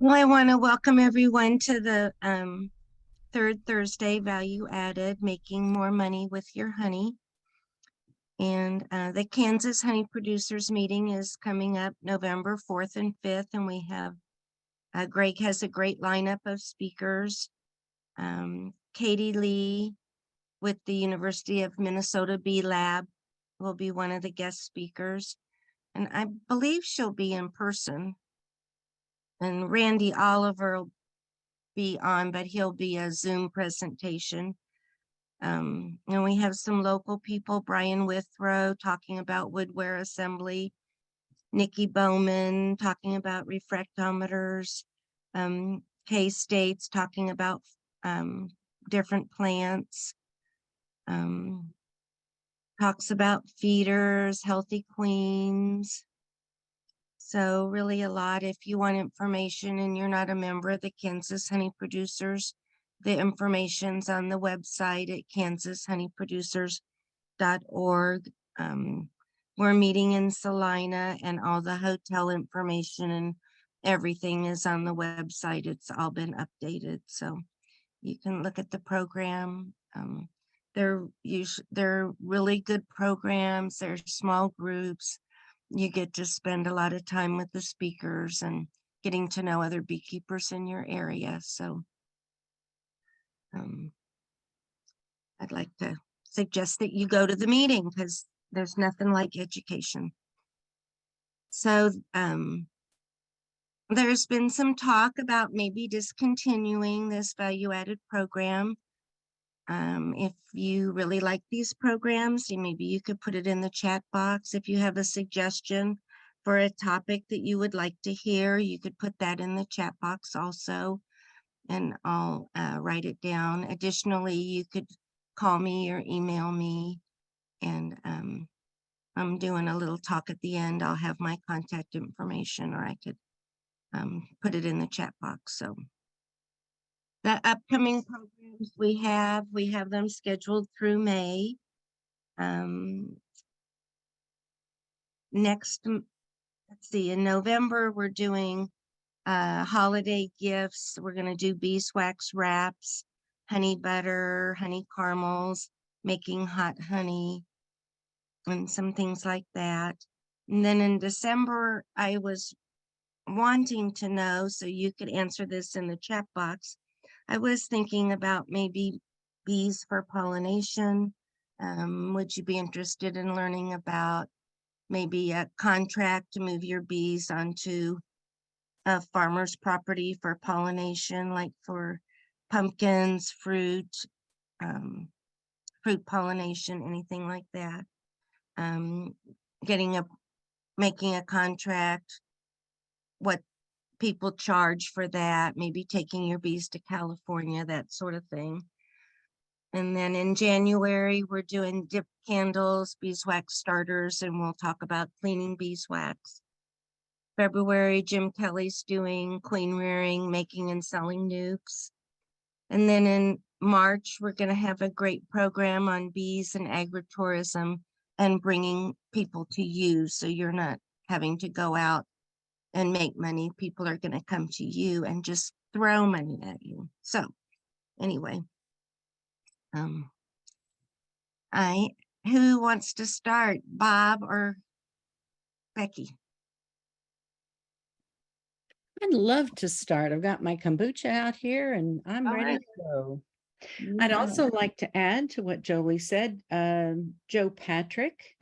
Well, I want to welcome everyone to the third Thursday Value Added, Making More Money with Your Honey. And the Kansas Honey Producers Meeting is coming up November 4th and 5th. And we have, Greg has a great lineup of speakers. Katie Lee with the University of Minnesota Bee Lab will be one of the guest speakers. And I believe she'll be in person. And Randy Oliver will be on, but he'll be a Zoom presentation. And we have some local people, Brian Withrow talking about woodware assembly, Nikki Bowman talking about refractometers, K-States talking about different plants, talks about feeders, healthy queens. So really a lot. If you want information and you're not a member of the Kansas Honey Producers, the information's on the website at kanshoneyproducers.org. We're meeting in Salina, and all the hotel information and everything is on the website. It's all been updated, so you can look at the program. They're really good programs. They're small groups. You get to spend a lot of time with the speakers and getting to know other beekeepers in your area. So I'd like to suggest that you go to the meeting because there's nothing like education. So there's been some talk about maybe discontinuing this value-added program. If you really like these programs, maybe you could put it in the chat box. If you have a suggestion for a topic that you would like to hear, you could put that in the chat box also, and I'll write it down. Additionally, you could call me or email me, and I'm doing a little talk at the end. I'll have my contact information, or I could put it in the chat box. So the upcoming programs we have them scheduled through May. Let's see, in November, we're doing holiday gifts. We're going to do beeswax wraps, honey butter, honey caramels, making hot honey, and some things like that. And then in December, I was wanting to know, so you could answer this in the chat box. I was thinking about maybe bees for pollination. Would you be interested in learning about maybe a contract to move your bees onto a farmer's property for pollination, like for pumpkins, fruit pollination, anything like that? Making a contract, what people charge for that, maybe taking your bees to California, that sort of thing. And then in January, we're doing dip candles, beeswax starters, and we'll talk about cleaning beeswax. February, Jim Kelly's doing queen rearing, making and selling nukes. And then in March, we're going to have a great program on bees and agritourism and bringing people to you, so you're not having to go out and make money. People are going to come to you and just throw money at you. So anyway, who wants to start, Bob or Becky? I'd love to start. I've got my kombucha out here and I'm ready to go. I'd also like to add to what Joli said. Joe Patrick,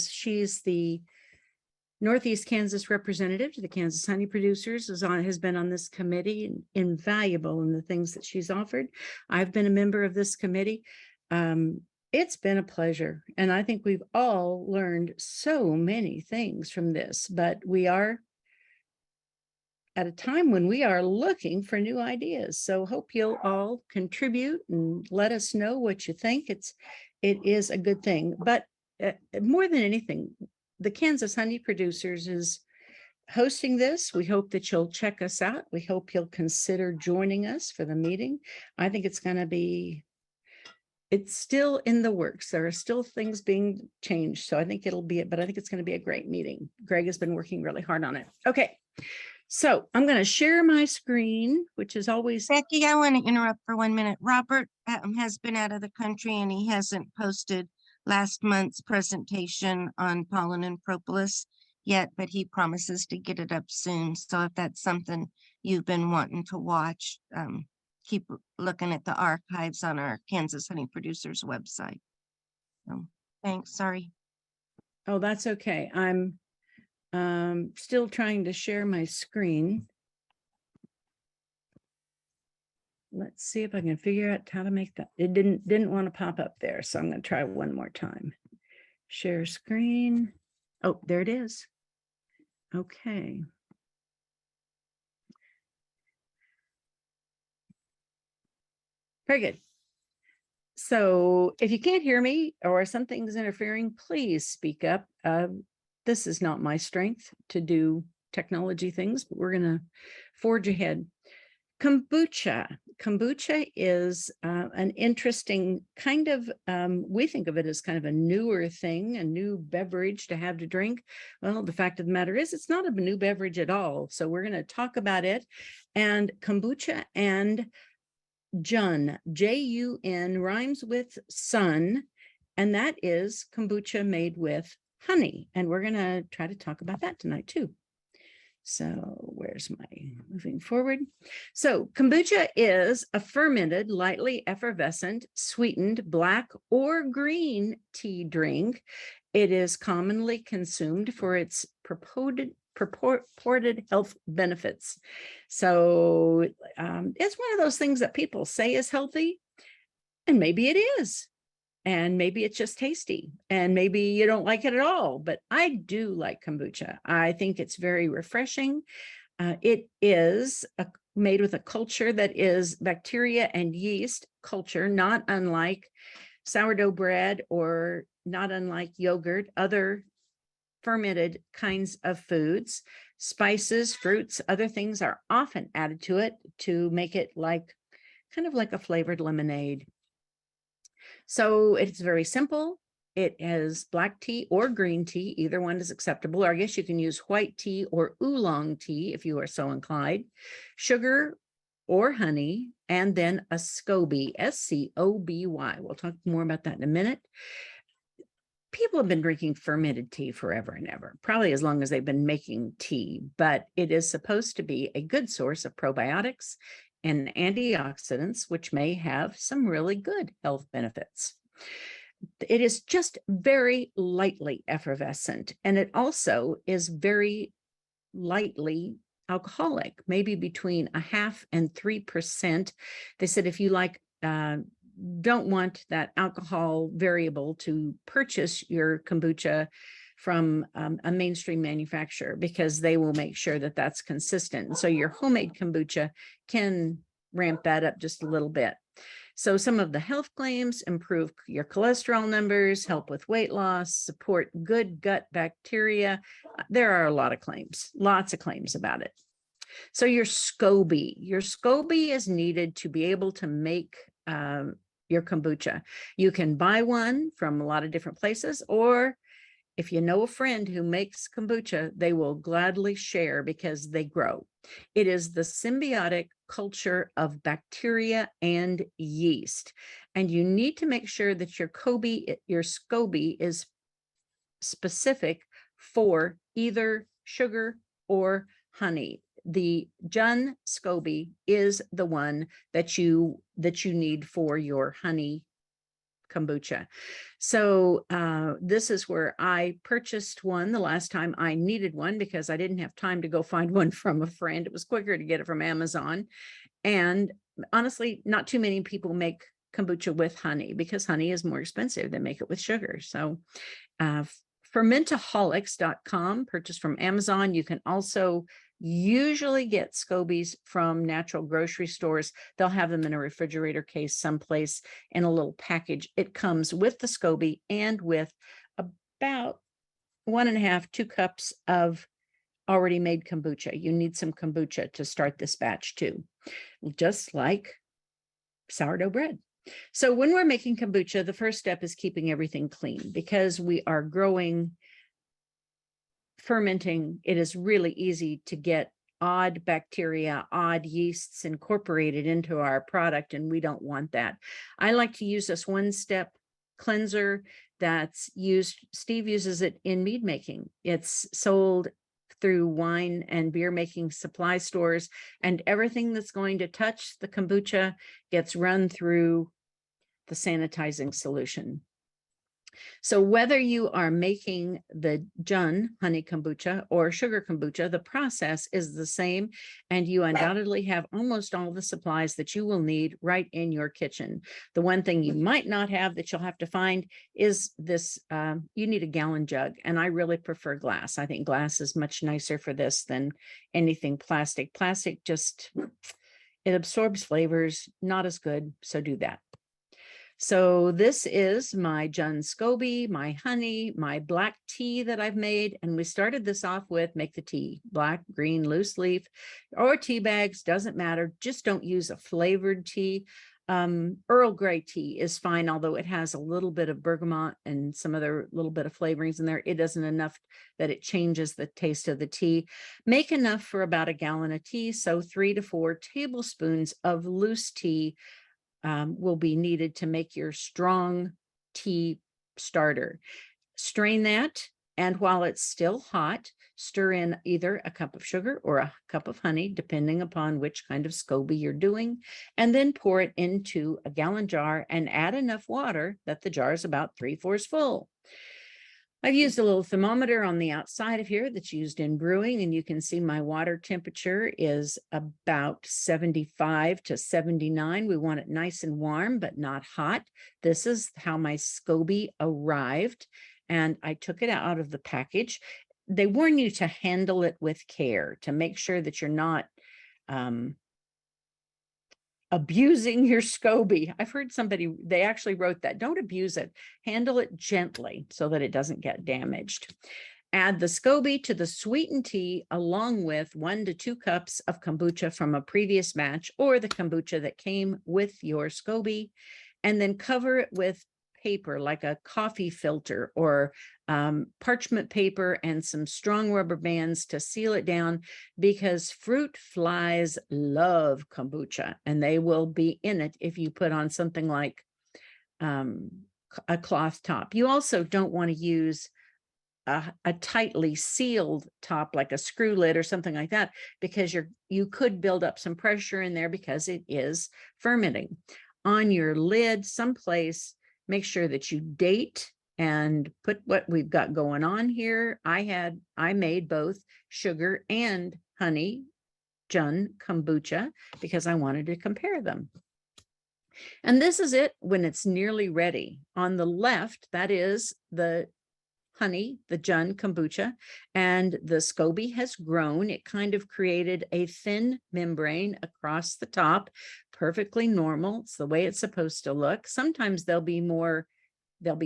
she's the Northeast Kansas representative to the Kansas Honey Producers, has been on this committee and invaluable in the things that she's offered. I've been a member of this committee. It's been a pleasure, and I think we've all learned so many things from this, but we are at a time when we are looking for new ideas. So hope you'll all contribute and let us know what you think. It is a good thing, but more than anything, the Kansas Honey Producers is hosting this. We hope that you'll check us out. We hope you'll consider joining us for the meeting. I think it's still in the works. There are still things being changed. So I think I think it's going to be a great meeting. Greg has been working really hard on it. Okay. So I'm going to share my screen, which is always. Becky, I want to interrupt for 1 minute. Robert has been out of the country and he hasn't posted last month's presentation on pollen and propolis yet, but he promises to get it up soon. So if that's something you've been wanting to watch, keep looking at the archives on our Kansas Honey Producers website. So, thanks. Sorry. Oh, that's okay. I'm still trying to share my screen. Let's see if I can figure out how to make that. It didn't want to pop up there, so I'm going to try one more time. Share screen. Oh, there it is. Okay. Very good. So if you can't hear me or something's interfering, please speak up. This is not my strength to do technology things, but we're going to forge ahead. Kombucha. Kombucha is an interesting kind of, we think of it as kind of a newer thing, a new beverage to have to drink. Well, the fact of the matter is it's not a new beverage at all. So we're going to talk about it. And kombucha and Jun, J-U-N, rhymes with sun. And that is kombucha made with honey. And we're going to try to talk about that tonight too. So where's my moving forward? So kombucha is a fermented, lightly effervescent, sweetened black or green tea drink. It is commonly consumed for its purported health benefits. So it's one of those things that people say is healthy, and maybe it is. And maybe it's just tasty, and maybe you don't like it at all, but I do like kombucha. I think it's very refreshing. It is made with a culture that is bacteria and yeast culture, not unlike sourdough bread or not unlike yogurt, other fermented kinds of foods. Spices, fruits, other things are often added to it to make it like kind of like a flavored lemonade. So it's very simple. It has black tea or green tea. Either one is acceptable. Or I guess you can use white tea or oolong tea if you are so inclined. Sugar or honey, and then a SCOBY, S-C-O-B-Y. We'll talk more about that in a minute. People have been drinking fermented tea forever and ever, probably as long as they've been making tea, but it is supposed to be a good source of probiotics and antioxidants, which may have some really good health benefits. It is just very lightly effervescent, and it also is very lightly alcoholic, maybe between 0.5% and 3%. They said if you don't want that alcohol variable to purchase your kombucha from a mainstream manufacturer, because they will make sure that that's consistent. And so your homemade kombucha can ramp that up just a little bit. So some of the health claims: improve your cholesterol numbers, help with weight loss, support good gut bacteria. There are a lot of claims, lots of claims about it. So your SCOBY is needed to be able to make your kombucha. You can buy one from a lot of different places, or if you know a friend who makes kombucha, they will gladly share because they grow. It is the symbiotic culture of bacteria and yeast. And you need to make sure that your SCOBY is specific for either sugar or honey. The Jun SCOBY is the one that you need for your honey kombucha. So this is where I purchased one the last time I needed one, because I didn't have time to go find one from a friend. It was quicker to get it from Amazon. And honestly, not too many people make kombucha with honey, because honey is more expensive than make it with sugar. So fermentaholics.com, purchased from Amazon. You can also usually get SCOBYs from natural grocery stores. They'll have them in a refrigerator case someplace in a little package. It comes with the SCOBY and with about 1.5 to 2 cups of already made kombucha. You need some kombucha to start this batch too, just like sourdough bread. So when we're making kombucha, the first step is keeping everything clean, because we are fermenting. It is really easy to get odd bacteria, odd yeasts incorporated into our product, and we don't want that. I like to use this one-step cleanser that's used. Steve uses it in mead making. It's sold through wine and beer making supply stores, and everything that's going to touch the kombucha gets run through the sanitizing solution. So whether you are making the Jun honey kombucha or sugar kombucha, the process is the same, and you undoubtedly have almost all the supplies that you will need right in your kitchen. The one thing you might not have that you'll have to find is this, you need a gallon jug, and I really prefer glass. I think glass is much nicer for this than anything plastic. Plastic just, it absorbs flavors, not as good, so do that. So this is my Jun SCOBY, my honey, my black tea that I've made. And we started this off with make the tea, black, green, loose leaf, or tea bags, doesn't matter. Just don't use a flavored tea. Earl Grey tea is fine, although it has a little bit of bergamot and some other little bit of flavorings in there. It isn't enough that it changes the taste of the tea. Make enough for about a gallon of tea. So 3 to 4 tablespoons of loose tea will be needed to make your strong tea starter. Strain that, and while it's still hot, stir in either a cup of sugar or a cup of honey, depending upon which kind of SCOBY you're doing, and then pour it into a gallon jar and add enough water that the jar is about 3/4 full. I've used a little thermometer on the outside of here that's used in brewing, and you can see my water temperature is about 75 to 79. We want it nice and warm, but not hot. This is how my SCOBY arrived, and I took it out of the package. They warn you to handle it with care to make sure that you're not abusing your SCOBY. I've heard somebody, they actually wrote that, don't abuse it, handle it gently so that it doesn't get damaged. Add the SCOBY to the sweetened tea along with 1 to 2 cups of kombucha from a previous batch or the kombucha that came with your SCOBY, and then cover it with paper like a coffee filter or parchment paper and some strong rubber bands to seal it down, because fruit flies love kombucha and they will be in it if you put on something like a cloth top. You also don't want to use a tightly sealed top like a screw lid or something like that, because you could build up some pressure in there because it is fermenting. On your lid someplace, make sure that you date and put what we've got going on here. I made both sugar and honey Jun kombucha because I wanted to compare them. And this is it when it's nearly ready. On the left, that is the honey, the Jun kombucha, and the SCOBY has grown. It kind of created a thin membrane across the top, perfectly normal. It's the way it's supposed to look. Sometimes they'll be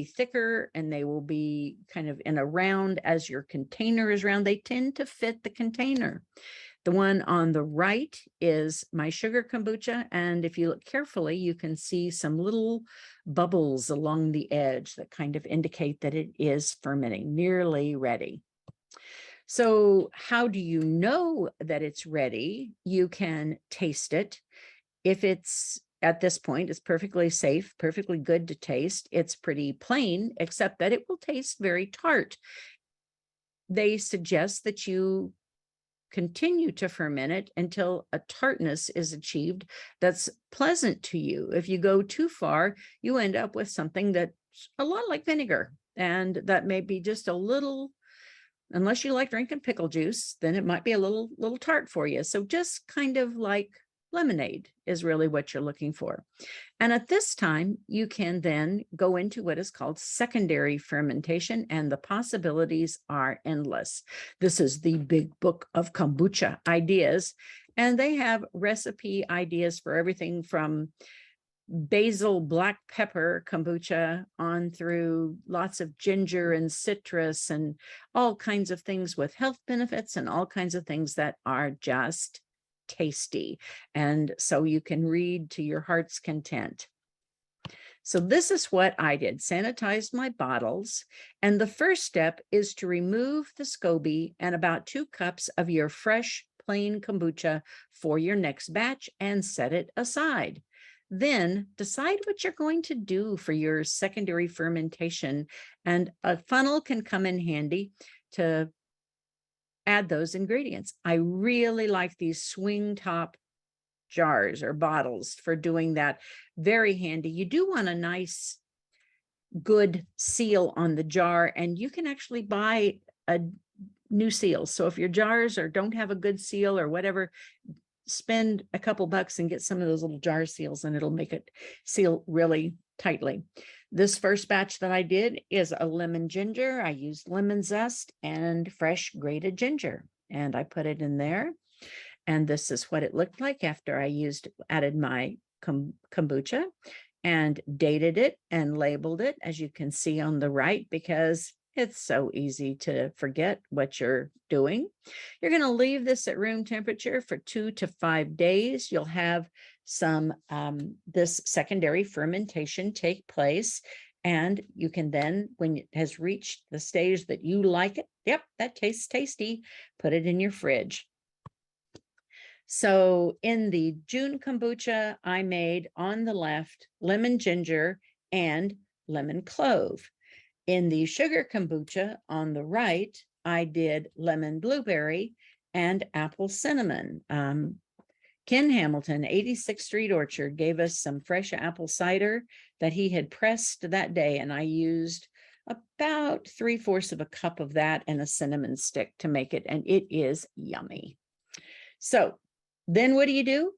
thicker and they will be kind of in a round as your container is round. They tend to fit the container. The one on the right is my sugar kombucha, and if you look carefully, you can see some little bubbles along the edge that kind of indicate that it is fermenting, nearly ready. So how do you know that it's ready? You can taste it. If it's at this point, it's perfectly safe, perfectly good to taste. It's pretty plain, except that it will taste very tart. They suggest that you continue to ferment it until a tartness is achieved that's pleasant to you. If you go too far, you end up with something that's a lot like vinegar, and that may be just a little, unless you like drinking pickle juice, then it might be a little tart for you. So just kind of like lemonade is really what you're looking for. And at this time, you can then go into what is called secondary fermentation, and the possibilities are endless. This is the big book of kombucha ideas, and they have recipe ideas for everything from basil black pepper kombucha on through lots of ginger and citrus and all kinds of things with health benefits and all kinds of things that are just tasty. And so you can read to your heart's content. So this is what I did: sanitized my bottles. And the first step is to remove the SCOBY and about 2 cups of your fresh plain kombucha for your next batch and set it aside. Then decide what you're going to do for your secondary fermentation, and a funnel can come in handy to add those ingredients. I really like these swing top jars or bottles for doing that. Very handy. You do want a nice, good seal on the jar, and you can actually buy a new seal. So if your jars don't have a good seal or whatever, spend a couple bucks and get some of those little jar seals, and it'll make it seal really tightly. This first batch that I did is a lemon ginger. I used lemon zest and fresh grated ginger, and I put it in there. And this is what it looked like after I added my kombucha and dated it and labeled it, as you can see on the right, because it's so easy to forget what you're doing. You're going to leave this at room temperature for 2 to 5 days. You'll have some this secondary fermentation take place, and you can then, when it has reached the stage that you like it, yep, that tastes tasty, put it in your fridge. So in the June kombucha, I made on the left lemon ginger and lemon clove. In the sugar kombucha on the right, I did lemon blueberry and apple cinnamon. Ken Hamilton, 86th Street Orchard, gave us some fresh apple cider that he had pressed that day, and I used about 3/4 of a cup of that and a cinnamon stick to make it, and it is yummy. So then what do?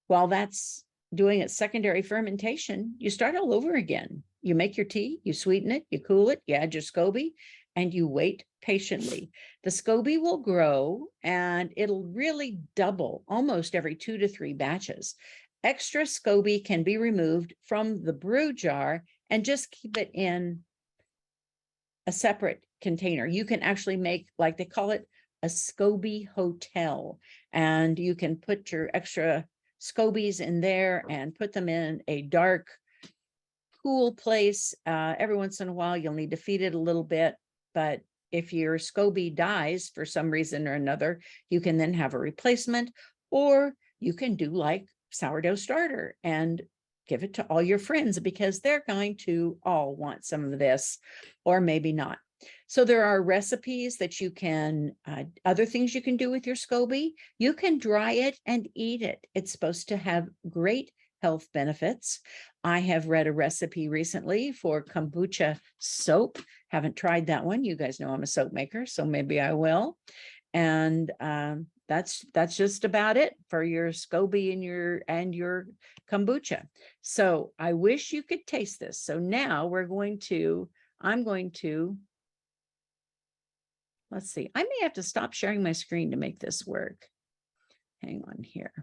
While that's doing its secondary fermentation, you start all over again. You make your tea, you sweeten it, you cool it, you add your SCOBY, and you wait patiently. The SCOBY will grow, and it'll really double almost every 2 to 3 batches. Extra SCOBY can be removed from the brew jar and just keep it in a separate container. You can actually make, like they call it, a SCOBY hotel, and you can put your extra SCOBYs in there and put them in a dark, cool place. Every once in a while, you'll need to feed it a little bit, but if your SCOBY dies for some reason or another, you can then have a replacement, or you can do like sourdough starter and give it to all your friends, because they're going to all want some of this, or maybe not. So there are recipes that you can, other things you can do with your SCOBY. You can dry it and eat it. It's supposed to have great health benefits. I have read a recipe recently for kombucha soap. Haven't tried that one. You guys know I'm a soap maker, so maybe I will. And that's just about it for your SCOBY and your kombucha. So I wish you could taste this. So now I'm going to, let's see, I may have to stop sharing my screen to make this work. Hang on here.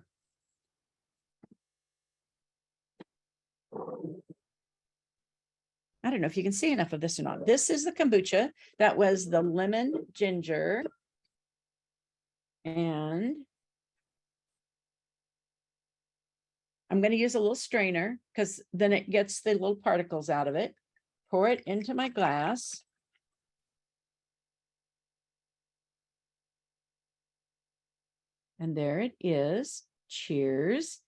I don't know if you can see enough of this or not. This is the kombucha. That was the lemon ginger. And I'm going to use a little strainer, because then it gets the little particles out of it. Pour it into my glass. And there it is. Cheers.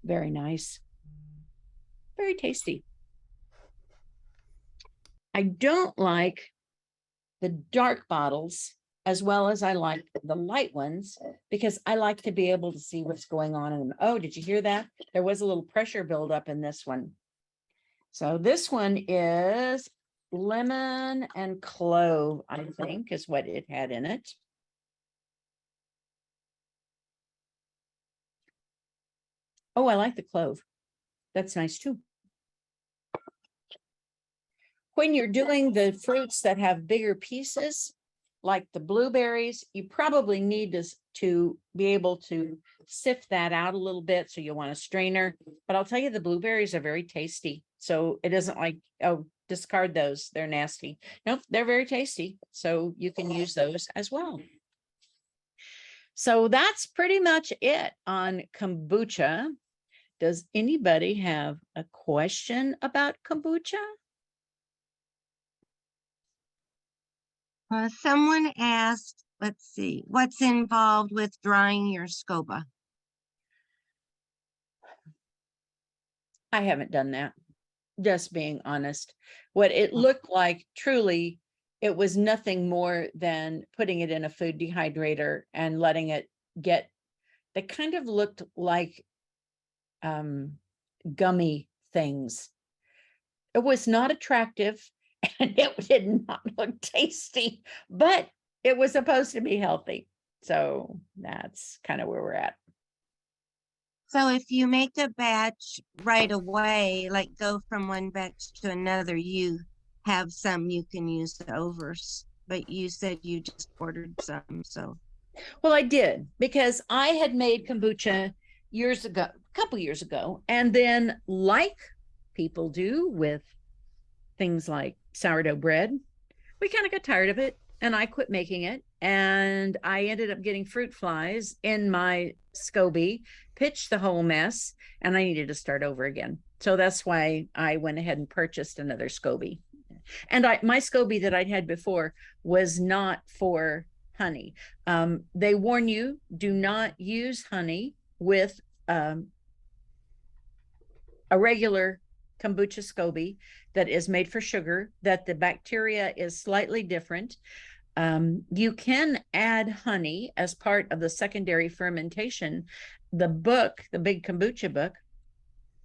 Very nice. Very tasty. I don't like the dark bottles as well as I like the light ones, because I like to be able to see what's going on in them. Oh, did you hear that? There was a little pressure buildup in this one. So this one is lemon and clove, I think, is what it had in it. Oh, I like the clove. That's nice too. When you're doing the fruits that have bigger pieces, like the blueberries, you probably need to be able to sift that out a little bit. So you'll want a strainer. But I'll tell you, the blueberries are very tasty. So it isn't like, oh, discard those, they're nasty. Nope, they're very tasty. So you can use those as well. So that's pretty much it on kombucha. Does anybody have a question about kombucha? Someone asked, let's see, what's involved with drying your SCOBA? I haven't done that, just being honest. What it looked like, truly, it was nothing more than putting it in a food dehydrator and letting it get, they kind of looked like gummy things. It was not attractive and it did not look tasty, but it was supposed to be healthy. So that's kind of where we're at. So if you make a batch right away, like go from one batch to another, you have some you can use over, but you said you just ordered some, so. Well, I did, because I had made kombucha years ago, a couple years ago, and then, like people do with things like sourdough bread, we kind of got tired of it and I quit making it. And I ended up getting fruit flies in my SCOBY, pitched the whole mess, and I needed to start over again. So that's why I went ahead and purchased another SCOBY. And my SCOBY that I'd had before was not for honey. They warn you, do not use honey with a regular kombucha SCOBY that is made for sugar, that the bacteria is slightly different. You can add honey as part of the secondary fermentation. The book, the Big Kombucha book,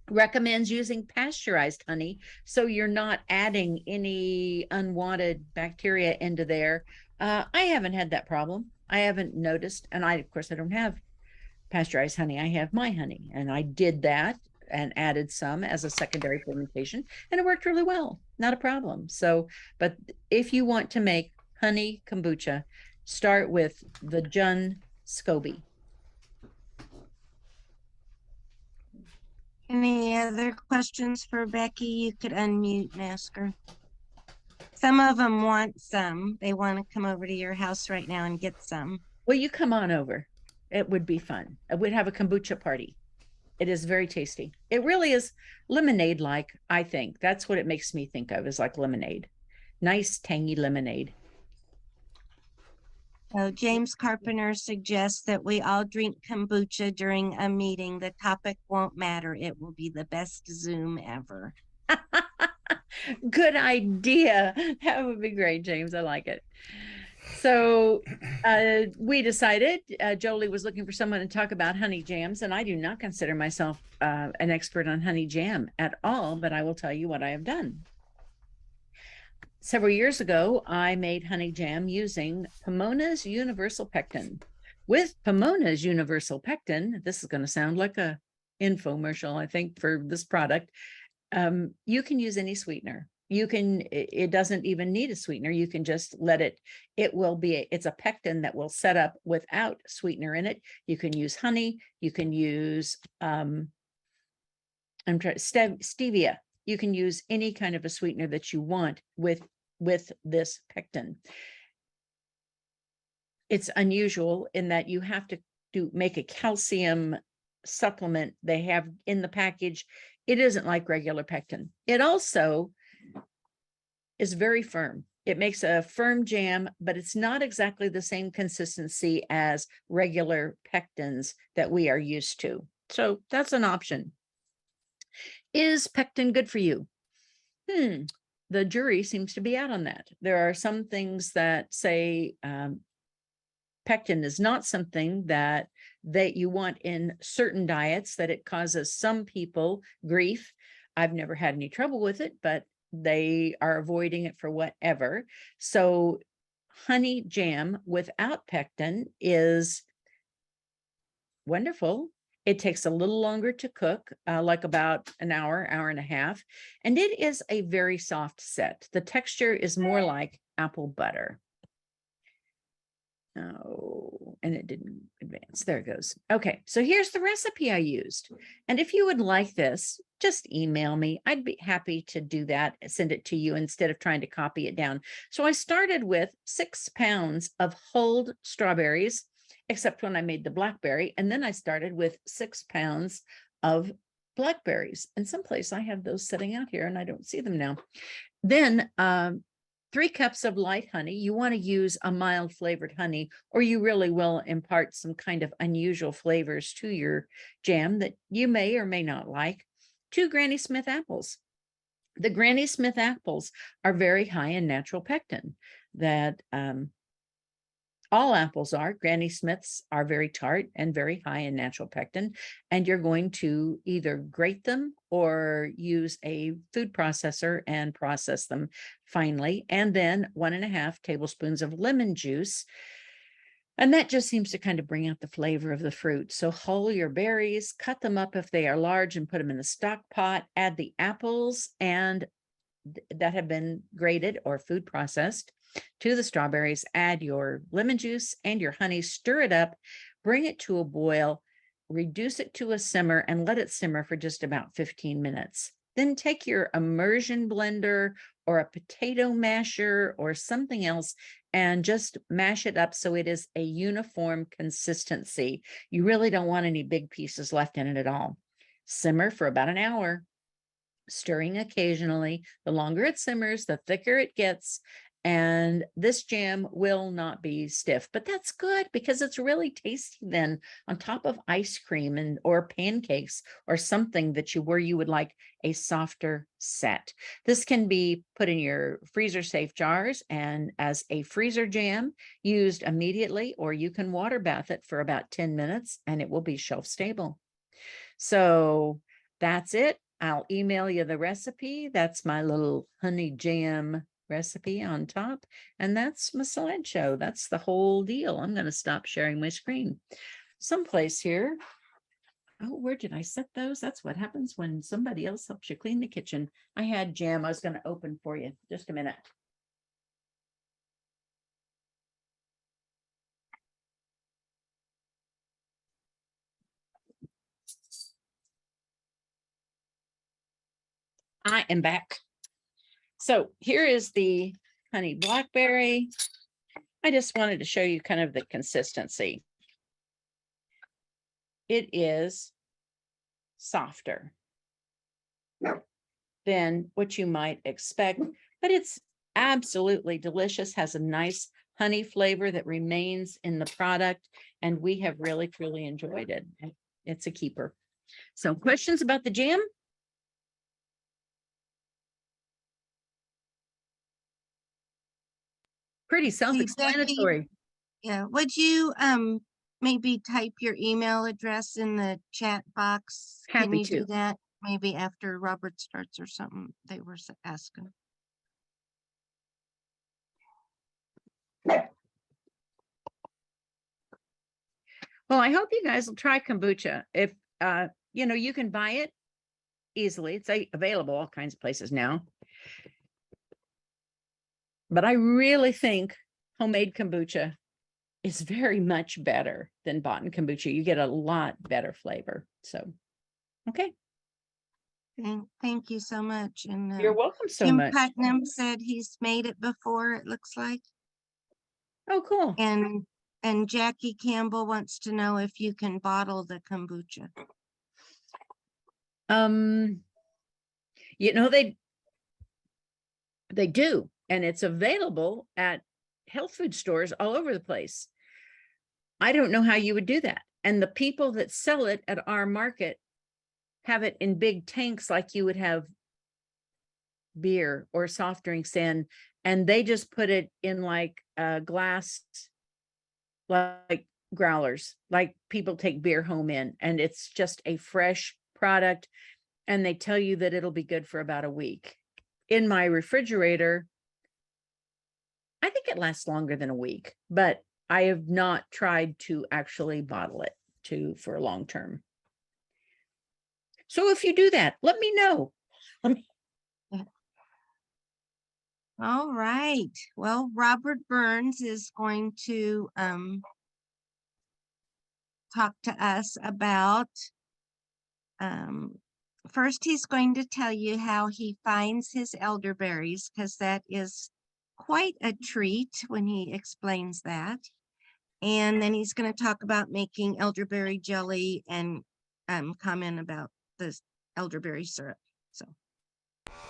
recommends using pasteurized honey, so you're not adding any unwanted bacteria into there. I haven't had that problem. I haven't noticed, and of course, I don't have pasteurized honey. I have my honey, and I did that and added some as a secondary fermentation, and it worked really well. Not a problem. So, but if you want to make honey kombucha, start with the Jun SCOBY. Any other questions for Becky? You could unmute and ask her. Some of them want some. They want to come over to your house right now and get some. Well, you come on over. It would be fun. We'd have a kombucha party. It is very tasty. It really is lemonade-like, I think. That's what it makes me think of, is like lemonade. Nice, tangy lemonade. So James Carpenter suggests that we all drink kombucha during a meeting. The topic won't matter. It will be the best Zoom ever. Good idea. That would be great, James. I like it. So we decided Joli was looking for someone to talk about honey jams, and I do not consider myself an expert on honey jam at all, but I will tell you what I have done. Several years ago, I made honey jam using Pomona's Universal Pectin. With Pomona's Universal Pectin, this is going to sound like a infomercial, I think, for this product. You can use any sweetener. It doesn't even need a sweetener. You can just let it, it's a pectin that will set up without sweetener in it. You can use honey. You can use, stevia. You can use any kind of a sweetener that you want with this pectin. It's unusual in that you have to make a calcium supplement they have in the package. It isn't like regular pectin. It also is very firm. It makes a firm jam, but it's not exactly the same consistency as regular pectins that we are used to. So that's an option. Is pectin good for you? The jury seems to be out on that. There are some things that say pectin is not something that you want in certain diets, that it causes some people grief. I've never had any trouble with it, but they are avoiding it for whatever. So honey jam without pectin is wonderful. It takes a little longer to cook, like about an hour, hour and a half, and it is a very soft set. The texture is more like apple butter. Oh, and it didn't advance. There it goes. Okay, so here's the recipe I used. And if you would like this, just email me. I'd be happy to do that, send it to you instead of trying to copy it down. So I started with 6 pounds of hulled strawberries, except when I made the blackberry. And then I started with 6 pounds of blackberries. And someplace I have those sitting out here and I don't see them now. Then 3 cups of light honey. You want to use a mild flavored honey, or you really will impart some kind of unusual flavors to your jam that you may or may not like. 2 Granny Smith apples. The Granny Smith apples are very high in natural pectin that all apples are. Granny Smiths are very tart and very high in natural pectin, and you're going to either grate them or use a food processor and process them finely. And then 1.5 tablespoons of lemon juice. And that just seems to kind of bring out the flavor of the fruit. So hull your berries, cut them up if they are large, and put them in the stock pot. Add the apples and that have been grated or food processed to the strawberries. Add your lemon juice and your honey, stir it up, bring it to a boil, reduce it to a simmer, and let it simmer for just about 15 minutes. Then take your immersion blender or a potato masher or something else and just mash it up so it is a uniform consistency. You really don't want any big pieces left in it at all. Simmer for about an hour, stirring occasionally. The longer it simmers, the thicker it gets. And this jam will not be stiff, but that's good because it's really tasty then on top of ice cream and or pancakes or something that where you would like a softer set. This can be put in your freezer safe jars and as a freezer jam used immediately, or you can water bath it for about 10 minutes and it will be shelf stable. So that's it. I'll email you the recipe. That's my little honey jam recipe on top. And that's my slideshow. That's the whole deal. I'm going to stop sharing my screen. Someplace here. Oh, where did I set those? That's what happens when somebody else helps you clean the kitchen. I had jam I was going to open for you. Just a minute. I am back. So here is the honey blackberry. I just wanted to show you kind of the consistency. It is softer than what you might expect, but it's absolutely delicious, has a nice honey flavor that remains in the product, and we have really, truly enjoyed it. It's a keeper. So questions about the jam? Pretty self-explanatory. Yeah, would you maybe type your email address in the chat box? Can Happy you to. do that maybe after Robert starts or something? They were asking. Well, I hope you guys will try kombucha. If you can buy it easily. It's available all kinds of places now. But I really think homemade kombucha is very much better than bought kombucha. You get a lot better flavor. So, okay. Thank you so much. And you're welcome so Jim much. Putnam said he's made it before, it looks like. Oh, cool. And Jackie Campbell wants to know if you can bottle the kombucha. They do, and it's available at health food stores all over the place. I don't know how you would do that. And the people that sell it at our market have it in big tanks like you would have beer or soft drinks in, and they just put it in like glass, like growlers, like people take beer home in, and it's just a fresh product, and they tell you that it'll be good for about a week. In my refrigerator, I think it lasts longer than a week, but I have not tried to actually bottle it for a long term. So if you do that, let me know. All right. Well, Robert Burns is going to talk to us about first, he's going to tell you how he finds his elderberries, because that is quite a treat when he explains that. And then he's going to talk about making elderberry jelly and comment about the elderberry syrup. So,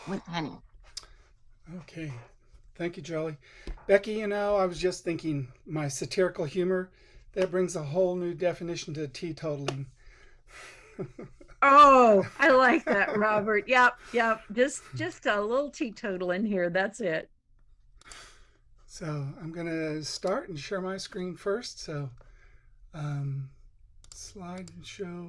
with honey. Okay. Thank you, Jolly. Becky, I was just thinking my satirical humor, that brings a whole new definition to teetotaling. Oh, I like that, Robert. Yep, yep. Just a little teetotal in here. That's it. So I'm going to start and share my screen first. So um, slide and show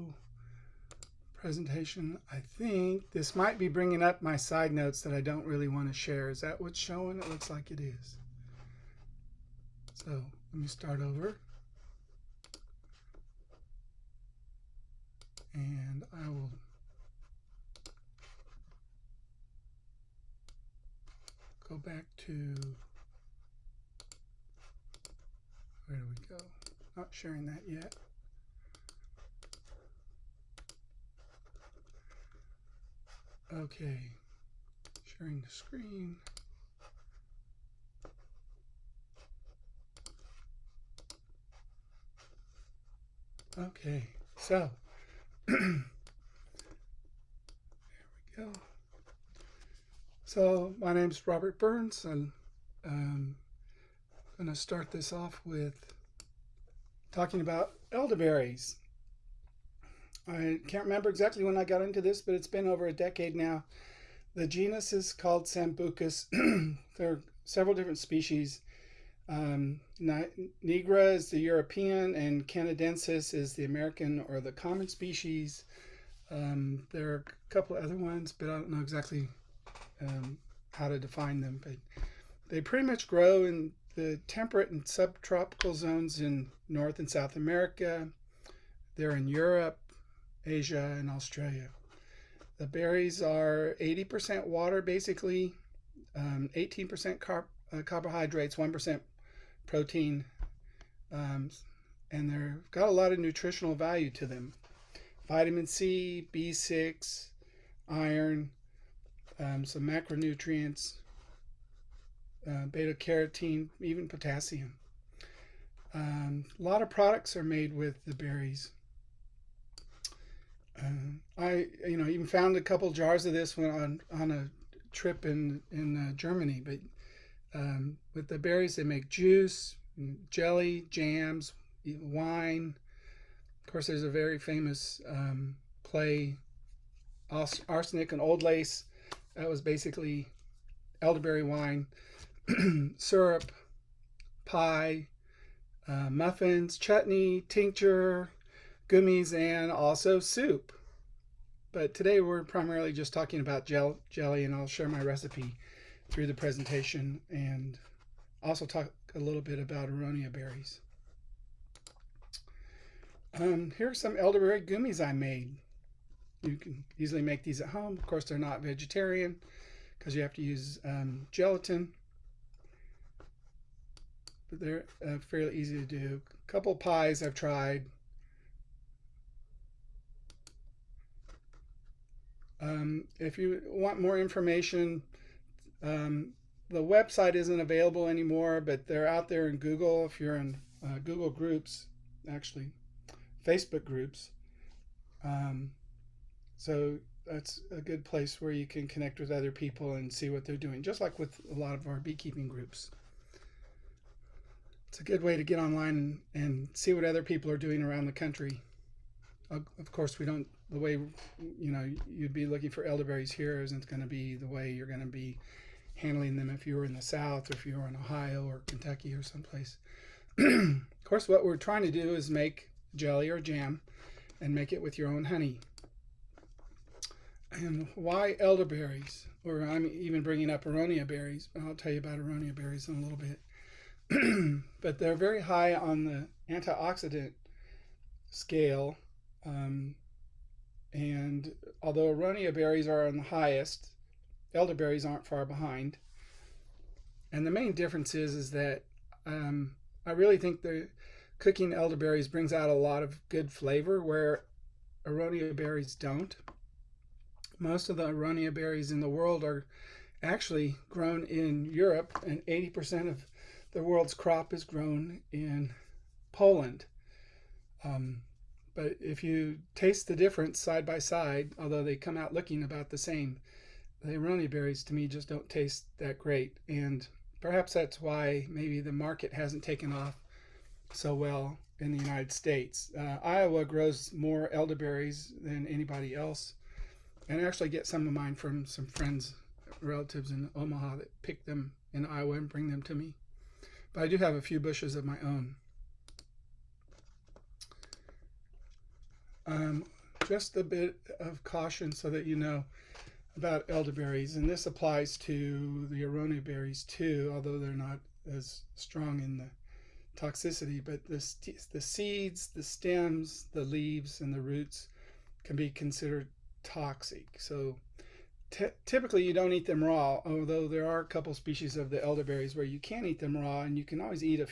presentation. I think this might be bringing up my side notes that I don't really want to share. Is that what's showing? It looks like it is. So let me start over. And I will go back to, where do we go? Not sharing that yet. Okay, sharing the screen. Okay, so there we go. So my name's Robert Burns, and I'm going to start this off with talking about elderberries. I can't remember exactly when I got into this, but it's been over a decade now. The genus is called Sambucus. There are several different species. Nigra is the European, and Canadensis is the American or the common species. There are a couple of other ones, but I don't know exactly how to define them. But they pretty much grow in the temperate and subtropical zones in North and South America. They're in Europe, Asia, and Australia. The berries are 80% water, basically, 18% carbohydrates, 1% protein, and they've got a lot of nutritional value to them. Vitamin C, B6, iron, some macronutrients, beta carotene, even potassium. A lot of products are made with the berries. I even found a couple jars of this when on a trip in Germany. But with the berries, they make juice, jelly, jams, wine. Of course, there's a very famous play, Arsenic and Old Lace. That was basically elderberry wine, syrup, pie, muffins, chutney, tincture, gummies, and also soup. But today we're primarily just talking about jelly, and I'll share my recipe through the presentation and also talk a little bit about aronia berries. Here are some elderberry gummies I made. You can easily make these at home. Of course, they're not vegetarian because you have to use gelatin, but they're fairly easy to do. A couple pies I've tried. If you want more information, the website isn't available anymore, but they're out there in Google. If you're in Google groups, actually Facebook groups, so that's a good place where you can connect with other people and see what they're doing, just like with a lot of our beekeeping groups. It's a good way to get online and see what other people are doing around the country. Of course, we don't, the way you'd be looking for elderberries here isn't going to be the way you're going to be handling them if you were in the South, or if you were in Ohio or Kentucky or someplace. Of course, what we're trying to do is make jelly or jam and make it with your own honey. And why elderberries? Or I'm even bringing up aronia berries, but I'll tell you about aronia berries in a little bit. But they're very high on the antioxidant scale. And although aronia berries are on the highest, elderberries aren't far behind. And the main difference is that I really think the cooking elderberries brings out a lot of good flavor where aronia berries don't. Most of the aronia berries in the world are actually grown in Europe, and 80% of the world's crop is grown in Poland. But if you taste the difference side by side, although they come out looking about the same, the aronia berries to me just don't taste that great. And perhaps that's why maybe the market hasn't taken off so well in the United States. Iowa grows more elderberries than anybody else, and I actually get some of mine from some friends, relatives in Omaha that pick them in Iowa and bring them to me. But I do have a few bushes of my own. Just a bit of caution so that you know about elderberries, and this applies to the aronia berries too, although they're not as strong in the toxicity. But the seeds, the stems, the leaves, and the roots can be considered toxic. So typically you don't eat them raw, although there are a couple species of the elderberries where you can eat them raw, and you can always eat a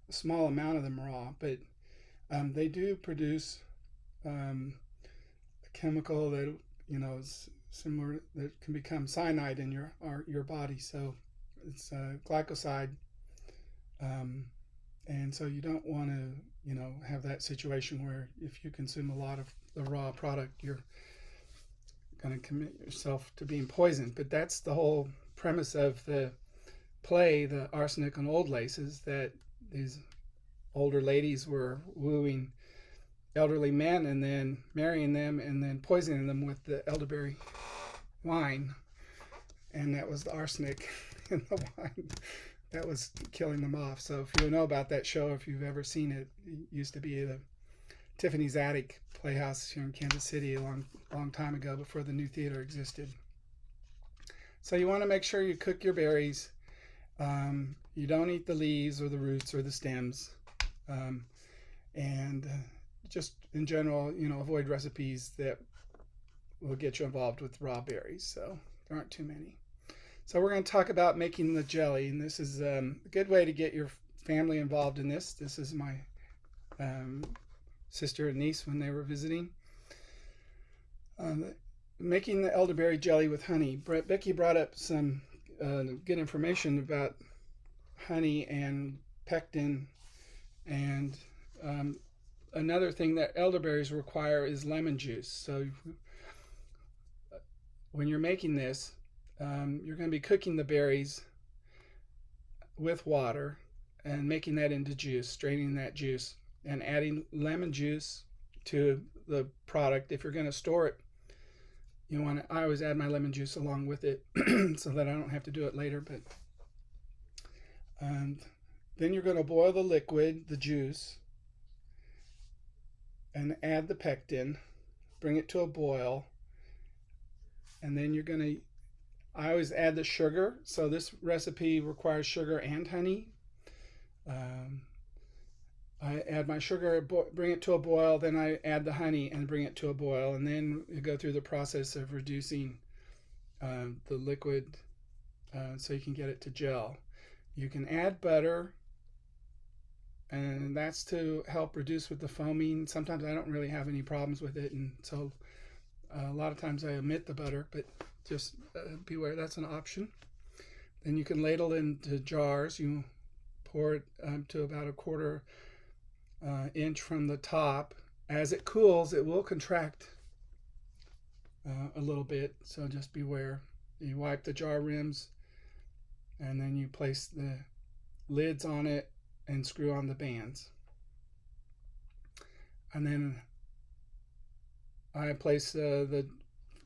small amount of them raw. But they do produce a chemical that is similar, that can become cyanide in your body. So it's glycoside, and so you don't want to have that situation where if you consume a lot of the raw product, you're going to commit yourself to being poisoned. But that's the whole premise of the play, The Arsenic and Old Laces, that these older ladies were wooing elderly men and then marrying them and then poisoning them with the elderberry wine, and that was the arsenic in the wine that was killing them off. So if you know about that show, if you've ever seen it, it used to be the Tiffany's Attic Playhouse here in Kansas City a long time ago, before the new theater existed. So you want to make sure you cook your berries. You don't eat the leaves or the roots or the stems, and just in general, avoid recipes that will get you involved with raw berries. So there aren't too many. So we're going to talk about making the jelly, and this is a good way to get your family involved in this. This is my sister and niece when they were visiting. Making the elderberry jelly with honey. Becky brought up some good information about honey and pectin, and another thing that elderberries require is lemon juice. So when you're making this, you're going to be cooking the berries with water and making that into juice, straining that juice, and adding lemon juice to the product. If you're going to store it, I always add my lemon juice along with it so that I don't have to do it later. But then you're going to boil the liquid, the juice, and add the pectin, bring it to a boil, and then you're going to, I always add the sugar. So this recipe requires sugar and honey. I add my sugar, bring it to a boil, then I add the honey and bring it to a boil, and then you go through the process of reducing the liquid so you can get it to gel. You can add butter, and that's to help reduce with the foaming. Sometimes I don't really have any problems with it, and so a lot of times I omit the butter, but just beware, that's an option. Then you can ladle into jars. You pour it to about a quarter inch from the top. As it cools, it will contract a little bit, so just beware. You wipe the jar rims, and then you place the lids on it and screw on the bands. And then I place the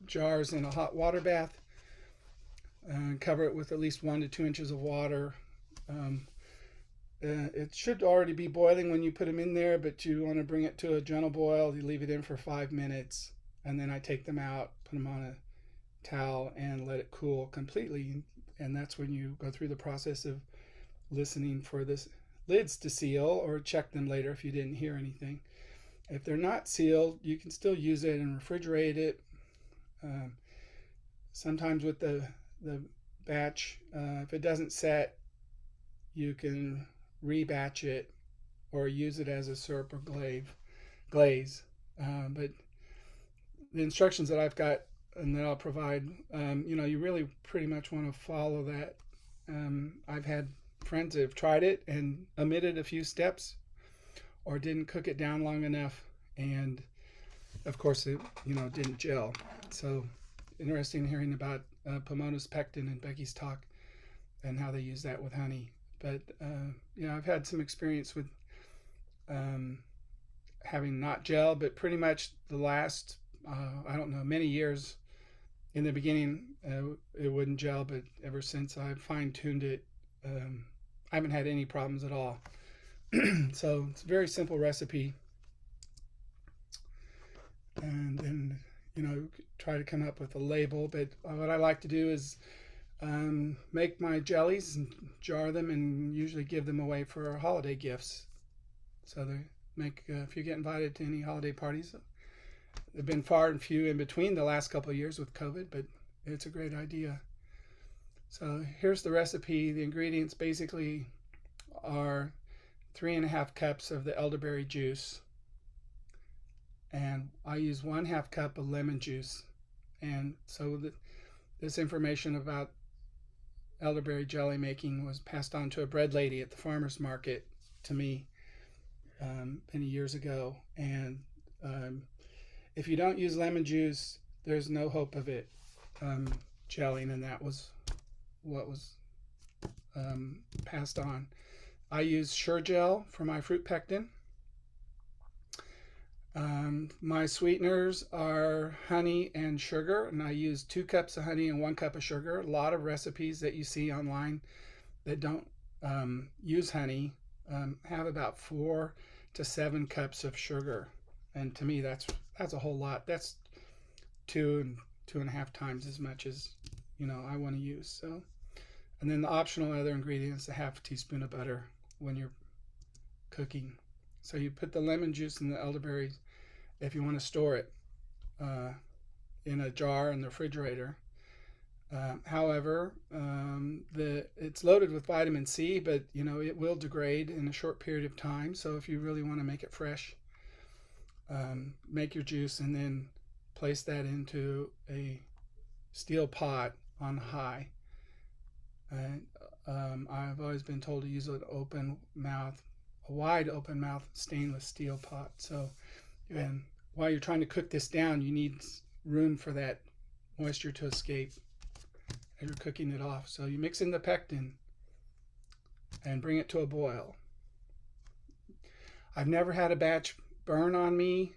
jars in a hot water bath and cover it with at least 1 to 2 inches of water. It should already be boiling when you put them in there, but you want to bring it to a gentle boil. You leave it in for 5 minutes, and then I take them out, put them on a towel, and let it cool completely. And that's when you go through the process of listening for the lids to seal, or check them later if you didn't hear anything. If they're not sealed, you can still use it and refrigerate it. Sometimes with the batch, if it doesn't set, you can rebatch it or use it as a syrup or glaze. But the instructions that I've got and that I'll provide, you really pretty much want to follow that. I've had friends that have tried it and omitted a few steps or didn't cook it down long enough, and of course it didn't gel. So interesting hearing about Pomona's pectin and Becky's talk and how they use that with honey. But I've had some experience with having not gel, but pretty much the last I don't know, many years. In the beginning, it wouldn't gel, but ever since I've fine-tuned it, I haven't had any problems at all. So it's a very simple recipe, and then try to come up with a label. But what I like to do is make my jellies and jar them, and usually give them away for holiday gifts. So they make if you get invited to any holiday parties. They've been far and few in between the last couple of years with COVID, but it's a great idea. So here's the recipe. The ingredients basically are 3.5 cups of the elderberry juice, and I use 1/2 cup of lemon juice. And so this information about elderberry jelly making was passed on to a bread lady at the farmer's market to me many years ago. And if you don't use lemon juice, there's no hope of it gelling, and that was what was passed on. I use Sure Gel for my fruit pectin. My sweeteners are honey and sugar, and I use 2 cups of honey and 1 cup of sugar. A lot of recipes that you see online that don't use honey have about 4 to 7 cups of sugar, and to me that's a whole lot. That's 2.5 times as much as I want to use. So, and then the optional other ingredients, a 1/2 teaspoon of butter when you're cooking. So you put the lemon juice and the elderberries, if you want to store it, in a jar in the refrigerator. However, it's loaded with vitamin C, but it will degrade in a short period of time. So if you really want to make it fresh, make your juice and then place that into a steel pot on high. And I've always been told to use a wide open mouth stainless steel pot. So, and while you're trying to cook this down, you need room for that moisture to escape as you're cooking it off. So you mix in the pectin and bring it to a boil. I've never had a batch burn on me,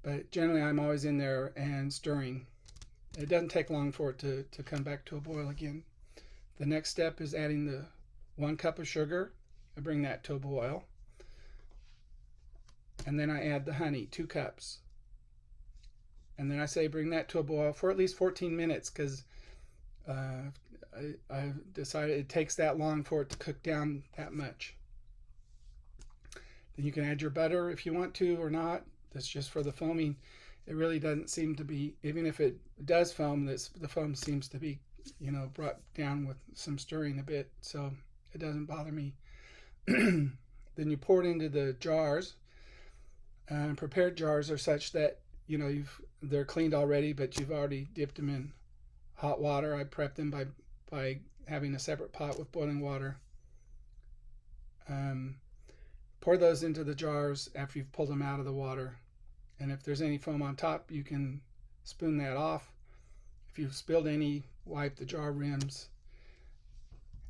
but generally I'm always in there and stirring. It doesn't take long for it to come back to a boil again. The next step is adding the 1 cup of sugar. I bring that to a boil, and then I add the honey, 2 cups, and then I say bring that to a boil for at least 14 minutes, because I've decided it takes that long for it to cook down that much. Then you can add your butter if you want to or not. That's just for the foaming. It really doesn't seem to be, even if it does foam, the foam seems to be brought down with some stirring a bit, so it doesn't bother me. Then you pour it into the jars. Prepared jars are such that they're cleaned already, but you've already dipped them in hot water. I prep them by having a separate pot with boiling water. Pour those into the jars after you've pulled them out of the water, and if there's any foam on top, you can spoon that off. If you've spilled any, wipe the jar rims,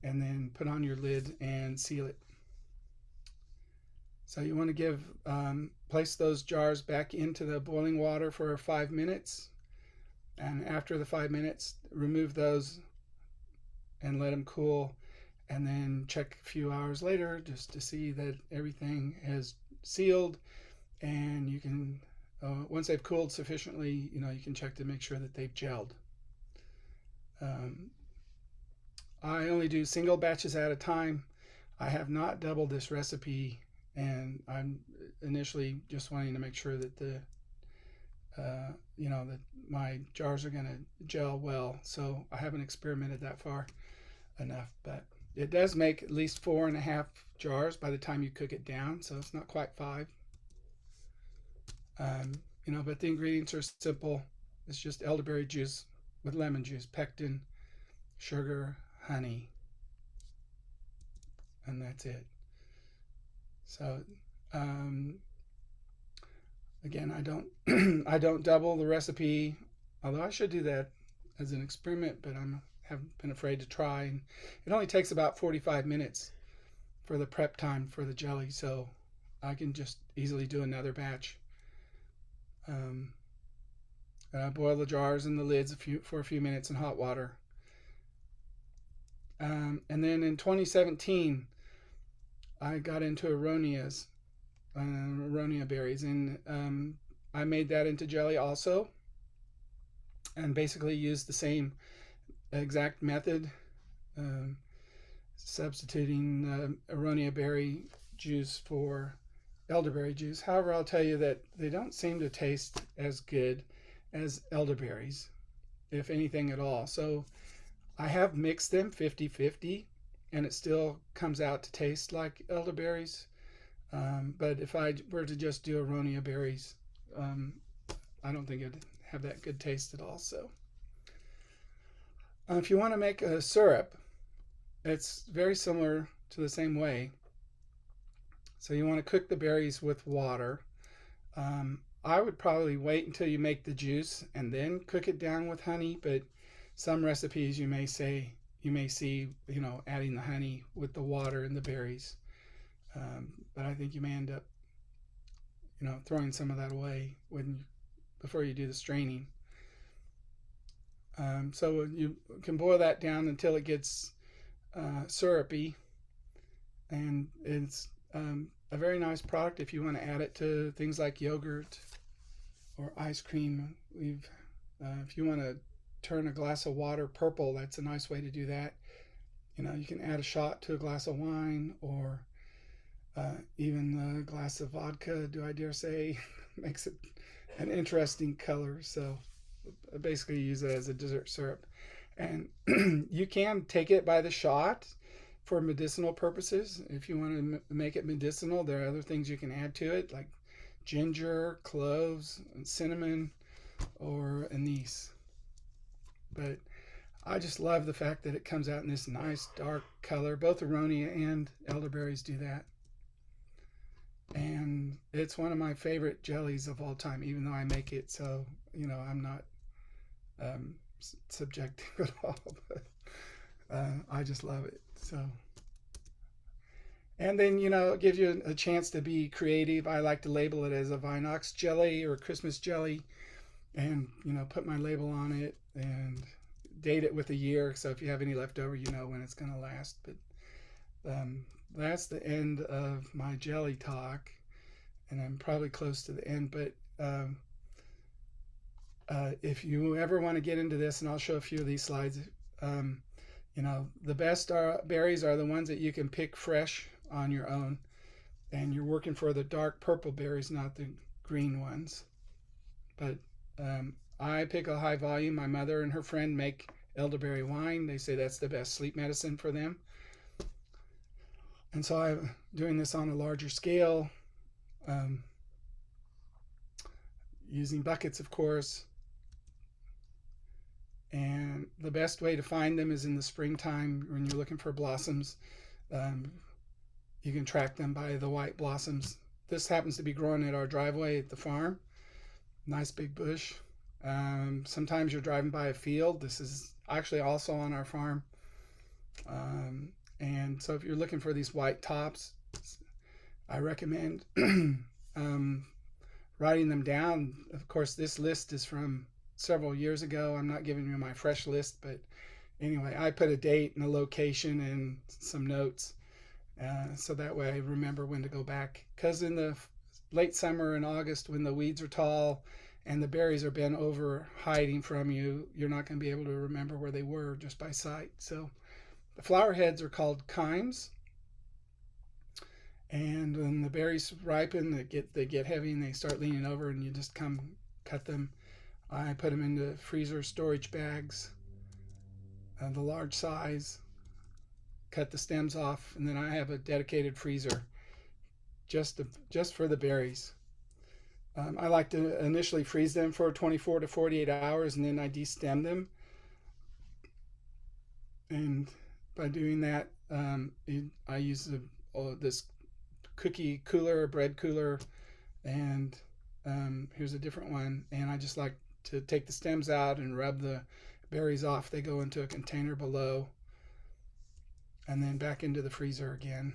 and then put on your lid and seal it. So you want to place those jars back into the boiling water for 5 minutes, and after the 5 minutes, remove those and let them cool, and then check a few hours later just to see that everything has sealed. And you can, once they've cooled sufficiently, you can check to make sure that they've gelled. I only do single batches at a time. I have not doubled this recipe, and I'm initially just wanting to make sure that that my jars are going to gel well. So I haven't experimented that far enough, but it does make at least 4.5 jars by the time you cook it down, so it's not quite 5. But the ingredients are simple. It's just elderberry juice with lemon juice, pectin, sugar, honey, and that's it. So again, I don't I don't double the recipe, although I should do that as an experiment, but I'm haven't been afraid to try. And it only takes about 45 minutes for the prep time for the jelly, so I can just easily do another batch. Boil the jars and the lids for a few minutes in hot water. And then in 2017, I got into Aronia berries, and I made that into jelly also, and basically used the same exact method, substituting Aronia berry juice for elderberry juice. However, I'll tell you that they don't seem to taste as good as elderberries, if anything at all. So I have mixed them 50-50, and it still comes out to taste like elderberries. But if I were to just do Aronia berries, I don't think it'd have that good taste at all. So if you want to make a syrup, it's very similar to the same way. So you want to cook the berries with water. I would probably wait until you make the juice and then cook it down with honey, but some recipes you may see, adding the honey with the water and the berries. But I think you may end up, throwing some of that away before you do the straining. So you can boil that down until it gets syrupy, and it's a very nice product if you want to add it to things like yogurt or ice cream. If you want to turn a glass of water purple, that's a nice way to do that. You can add a shot to a glass of wine, or even a glass of vodka, do I dare say, makes it an interesting color. So I basically use it as a dessert syrup. And you can take it by the shot for medicinal purposes. If you want to make it medicinal, there are other things you can add to it, like ginger, cloves, and cinnamon, or anise. But I just love the fact that it comes out in this nice dark color. Both Aronia and elderberries do that. And it's one of my favorite jellies of all time, even though I make it, so I'm not subjective at all, but I just love it. So, and then it gives you a chance to be creative. I like to label it as a Vinox jelly or Christmas jelly, and put my label on it and date it with a year, so if you have any left over, when it's going to last. But that's the end of my jelly talk, and I'm probably close to the end. But if you ever want to get into this, and I'll show a few of these slides, the best berries are the ones that you can pick fresh on your own, and you're working for the dark purple berries, not the green ones. But I pick a high volume. My mother and her friend make elderberry wine. They say that's the best sleep medicine for them. And so I'm doing this on a larger scale, using buckets, of course. And the best way to find them is in the springtime when you're looking for blossoms. You can track them by the white blossoms. This happens to be growing at our driveway at the farm. Nice big bush. Sometimes you're driving by a field. This is actually also on our farm. And so if you're looking for these white tops, I recommend writing them down. Of course, this list is from several years ago. I'm not giving you my fresh list, but anyway, I put a date and a location and some notes, so that way I remember when to go back. Because in the late summer and August, when the weeds are tall and the berries are bent over hiding from you, you're not going to be able to remember where they were just by sight. So the flower heads are called cymes, and when the berries ripen, they get heavy and they start leaning over, and you just come cut them. I put them into freezer storage bags, the large size, cut the stems off, and then I have a dedicated freezer just for the berries. I like to initially freeze them for 24 to 48 hours, and then I destem them. And by doing that, I use this cookie cooler, bread cooler, and here's a different one. And I just like to take the stems out and rub the berries off, they go into a container below and then back into the freezer again.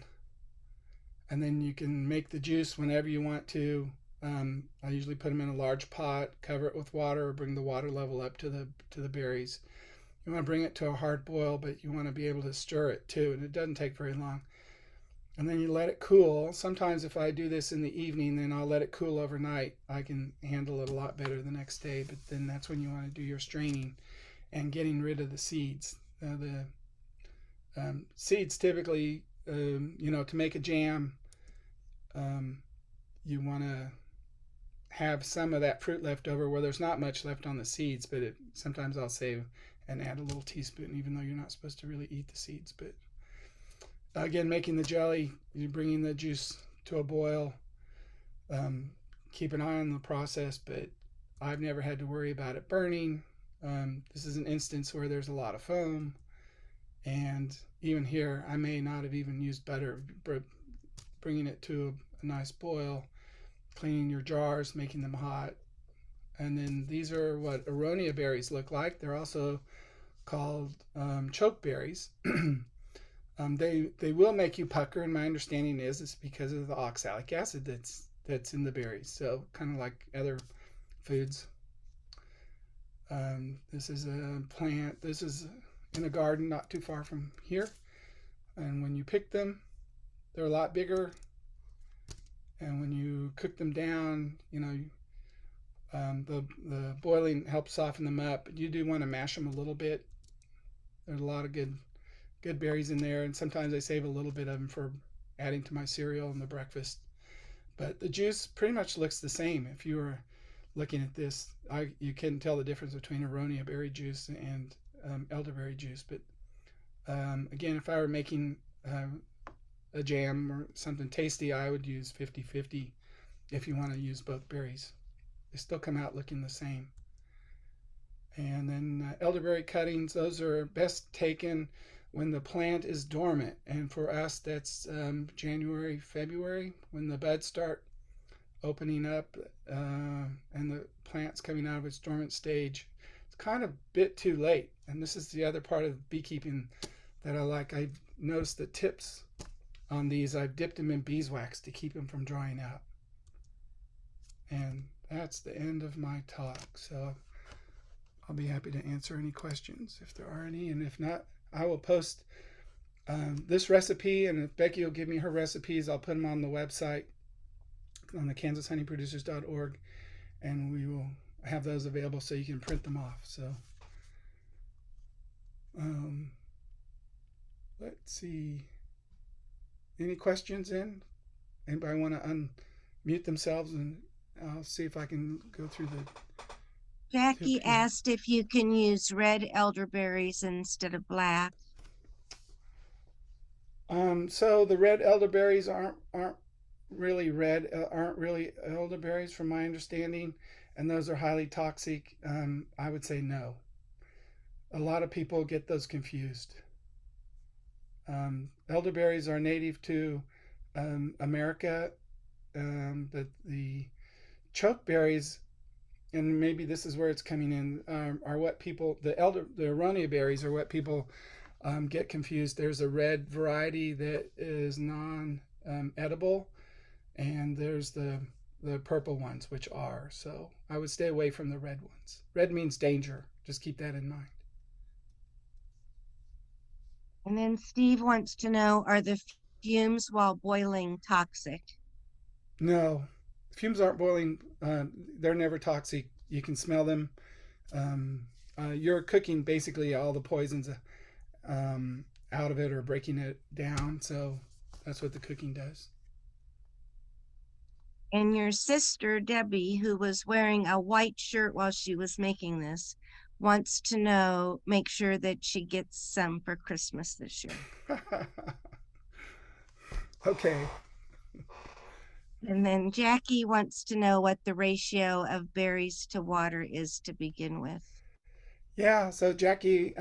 And then you can make the juice whenever you want to. I usually put them in a large pot, cover it with water, or bring the water level up to the berries. You want to bring it to a hard boil, but you want to be able to stir it too, and it doesn't take very long. And then you let it cool. Sometimes if I do this in the evening, then I'll let it cool overnight. I can handle it a lot better the next day, but then that's when you want to do your straining and getting rid of the seeds. The seeds typically, to make a jam, you want to have some of that fruit left over where there's not much left on the seeds, but sometimes I'll save and add a little teaspoon, even though you're not supposed to really eat the seeds. But again, making the jelly, you're bringing the juice to a boil. Keep an eye on the process, but I've never had to worry about it burning. This is an instance where there's a lot of foam, and even here I may not have even used butter. Bringing it to a nice boil, cleaning your jars, making them hot. And then these are what aronia berries look like. They're also called chokeberries. They will make you pucker, and my understanding is it's because of the oxalic acid that's in the berries. So kind of like other foods. This is a plant. This is in a garden not too far from here. And when you pick them, they're a lot bigger. And when you cook them down, the boiling helps soften them up. But you do want to mash them a little bit. There's a lot of good berries in there, and sometimes I save a little bit of them for adding to my cereal and the breakfast. But the juice pretty much looks the same. If you were looking at this, you can tell the difference between aronia berry juice and elderberry juice. But again, if I were making a jam or something tasty, I would use 50-50 if you want to use both berries. They still come out looking the same. And then elderberry cuttings, those are best taken when the plant is dormant. And for us, that's January, February, when the buds start opening up and the plant's coming out of its dormant stage. It's kind of a bit too late. And this is the other part of beekeeping that I like. I noticed the tips on these. I've dipped them in beeswax to keep them from drying out. And that's the end of my talk. So I'll be happy to answer any questions if there are any. And if not, I will post this recipe. And if Becky will give me her recipes, I'll put them on the website on the kansashoneyproducers.org. And we will have those available so you can print them off. So let's see. Any questions in? Anybody want to unmute themselves, and I'll see if I can go through the... Jackie asked if you can use red elderberries instead of black. So the red elderberries aren't really red, aren't really elderberries from my understanding, and those are highly toxic. I would say no. A lot of people get those confused. Elderberries are native to America, but the chokeberries, and maybe this is where it's coming in, are what people, the aronia berries are what people get confused. There's a red variety that is non-edible, and there's the purple ones, which are. So I would stay away from the red ones. Red means danger. Just keep that in mind. And then Steve wants to know, are the fumes while boiling toxic? No, fumes aren't boiling. They're never toxic. You can smell them. You're cooking basically all the poisons out of it or breaking it down. So that's what the cooking does. And your sister, Debbie, who was wearing a white shirt while she was making this, wants to know, make sure that she gets some for Christmas this year. Okay. And then Jackie wants to know what the ratio of berries to water is to begin with. Yeah, so Jackie,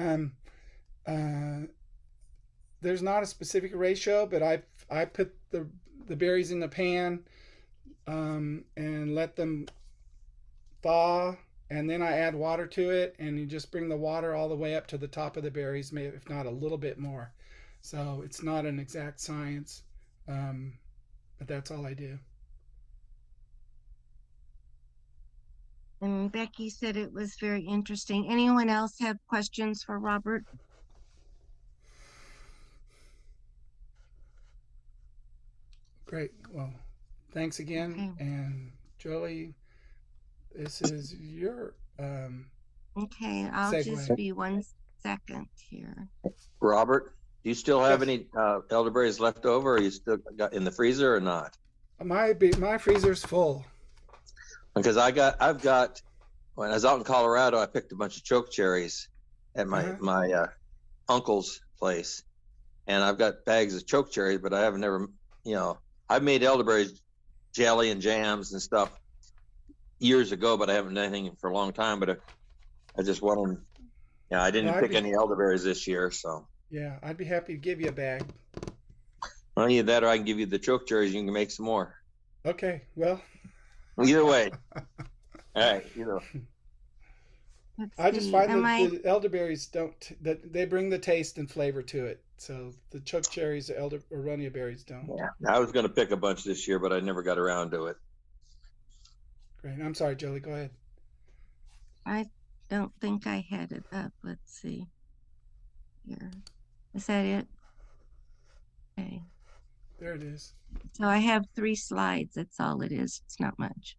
there's not a specific ratio, but I put the berries in the pan and let them thaw and then I add water to it, and you just bring the water all the way up to the top of the berries, maybe if not a little bit more. So it's not an exact science, um, but that's all I do. And Becky said it was very interesting. Anyone else have questions for Robert? Great. Well, thanks again. Okay. And Joli, this is your Okay, I'll just segue. be 1 second here. Robert, do you still have Yes. any elderberries left over? Or you still got in the freezer or not? My freezer's full. Because I've got when I was out in Colorado, I picked a bunch of choke cherries at my uncle's place, and I've got bags of choke cherries, but I haven't never, I've made elderberries jelly and jams and stuff years ago, but I haven't done anything for a long time. But I just want to, I didn't pick any elderberries this year, so. Yeah, I'd be happy to give you a bag. Well, either that or I can give you the choke cherries. You can make some more. Okay, well. Either way. All right, I just find that the the elderberries that they bring the taste and flavor to it. So the choke cherries, the aronia berries don't. Yeah, I was going to pick a bunch this year, but I never got around to it. Great. I'm sorry, Joli. Go ahead. I don't think I had it up. Let's see. Here. Is that it? Okay. There it is. So I have 3 slides. That's all it is. It's not much.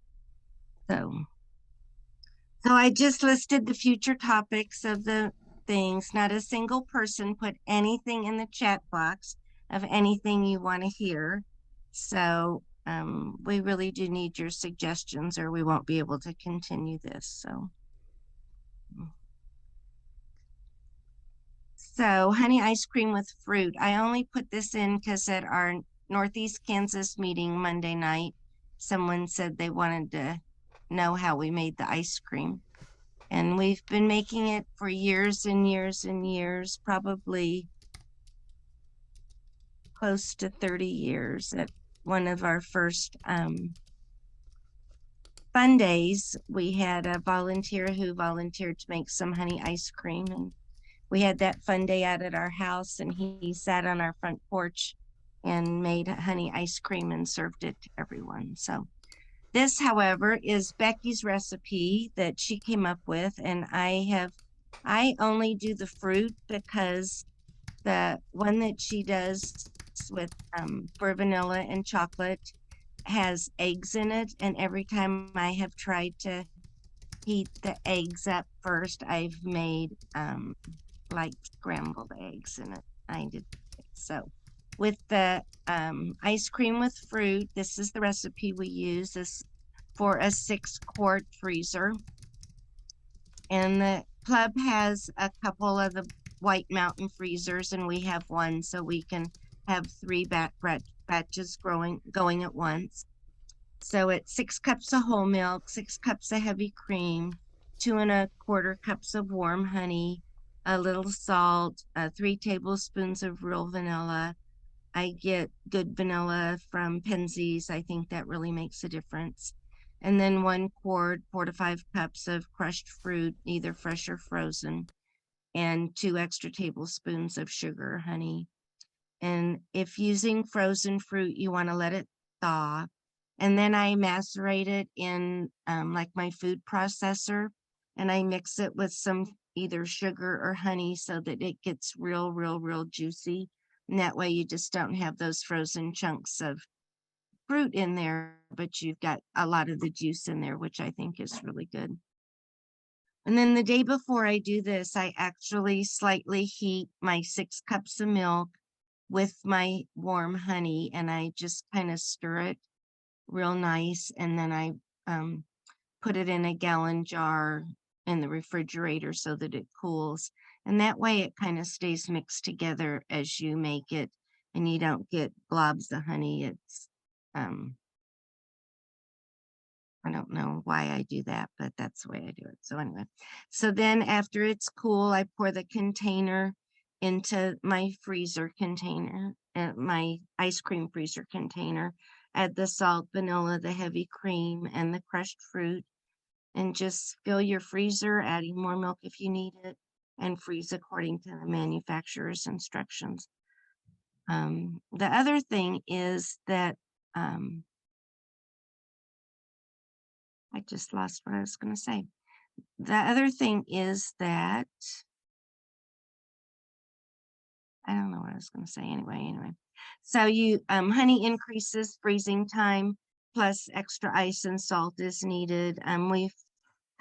So I just listed the future topics of the things. Not a single person put anything in the chat box of anything you want to hear. So we really do need your suggestions or we won't be able to continue this. So honey ice cream with fruit. I only put this in because at our Northeast Kansas meeting Monday night, someone said they wanted to know how we made the ice cream. And we've been making it for years and years and years, probably close to 30 years. At one of our first fun days, we had a volunteer who volunteered to make some honey ice cream. And we had that fun day out at our house, and he sat on our front porch and made honey ice cream and served it to everyone. So this, however, is Becky's recipe that she came up with, and I only do the fruit because the one that she does with for vanilla and chocolate has eggs in it, and every time I have tried to heat the eggs up first, I've made like scrambled eggs in it. I did it. So with the ice cream with fruit, this is the recipe we use. This for a 6-quart freezer. And the club has a couple of the White Mountain freezers, and we have one, so we can have 3 batches going at once. So it's 6 cups of whole milk, 6 cups of heavy cream, 2 1/4 cups of warm honey, a little salt, 3 tablespoons of real vanilla. I get good vanilla from Penzeys. I think that really makes a difference. And then 1 quart, 4 to 5 cups of crushed fruit, either fresh or frozen, and 2 extra tablespoons of sugar or honey. And if using frozen fruit, you want to let it thaw. And then I macerate it in like my food processor, and I mix it with some either sugar or honey so that it gets real juicy. And that way you just don't have those frozen chunks of fruit in there, but you've got a lot of the juice in there, which I think is really good. And then the day before I do this, I actually slightly heat my 6 cups of milk with my warm honey, and I just kind of stir it real nice. And then I put it in a gallon jar in the refrigerator so that it cools. And that way it kind of stays mixed together as you make it, and you don't get globs of honey. It's, I don't know why I do that, but that's the way I do it. So anyway, so then after it's cool, I pour the container into my freezer container, my ice cream freezer container, add the salt, vanilla, the heavy cream, and the crushed fruit. and just fill your freezer, adding more milk if you need it, and freeze according to the manufacturer's instructions. The other thing is that I just lost what I was going to say. The other thing is that I don't know what I was going to say anyway. So you honey increases freezing time plus extra ice and salt is needed. We've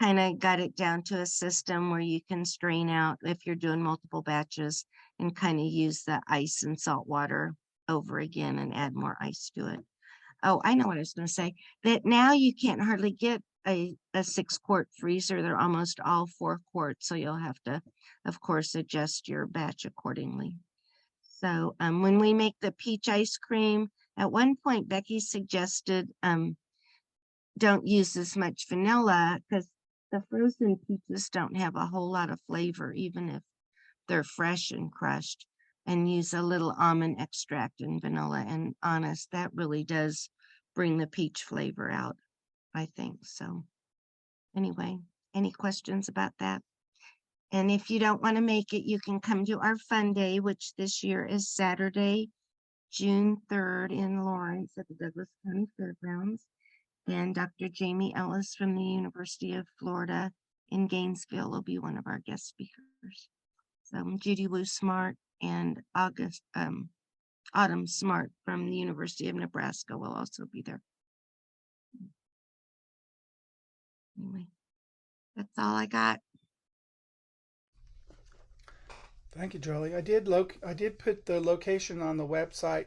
kind of got it down to a system where you can strain out if you're doing multiple batches and kind of use the ice and salt water over again and add more ice to it. Oh, I know what I was going to say. That now you can't hardly get a 6-quart freezer. They're almost all 4 quarts. So you'll have to, of course, adjust your batch accordingly. So when we make the peach ice cream, at one point, Becky suggested don't use as much vanilla because the frozen peaches don't have a whole lot of flavor, even if they're fresh and crushed, and use a little almond extract and vanilla. And honest, that really does bring the peach flavor out, I think. So anyway, any questions about that? And if you don't want to make it, you can come to our fun day, which this year is Saturday, June 3rd in Lawrence at the Douglas County Fairgrounds. And Dr. Jamie Ellis from the University of Florida in Gainesville will be one of our guest speakers. So Judy Wu Smart and Autumn Smart from the University of Nebraska will also be there. Anyway, that's all I got. Thank you, Joli. I did put the location on the website,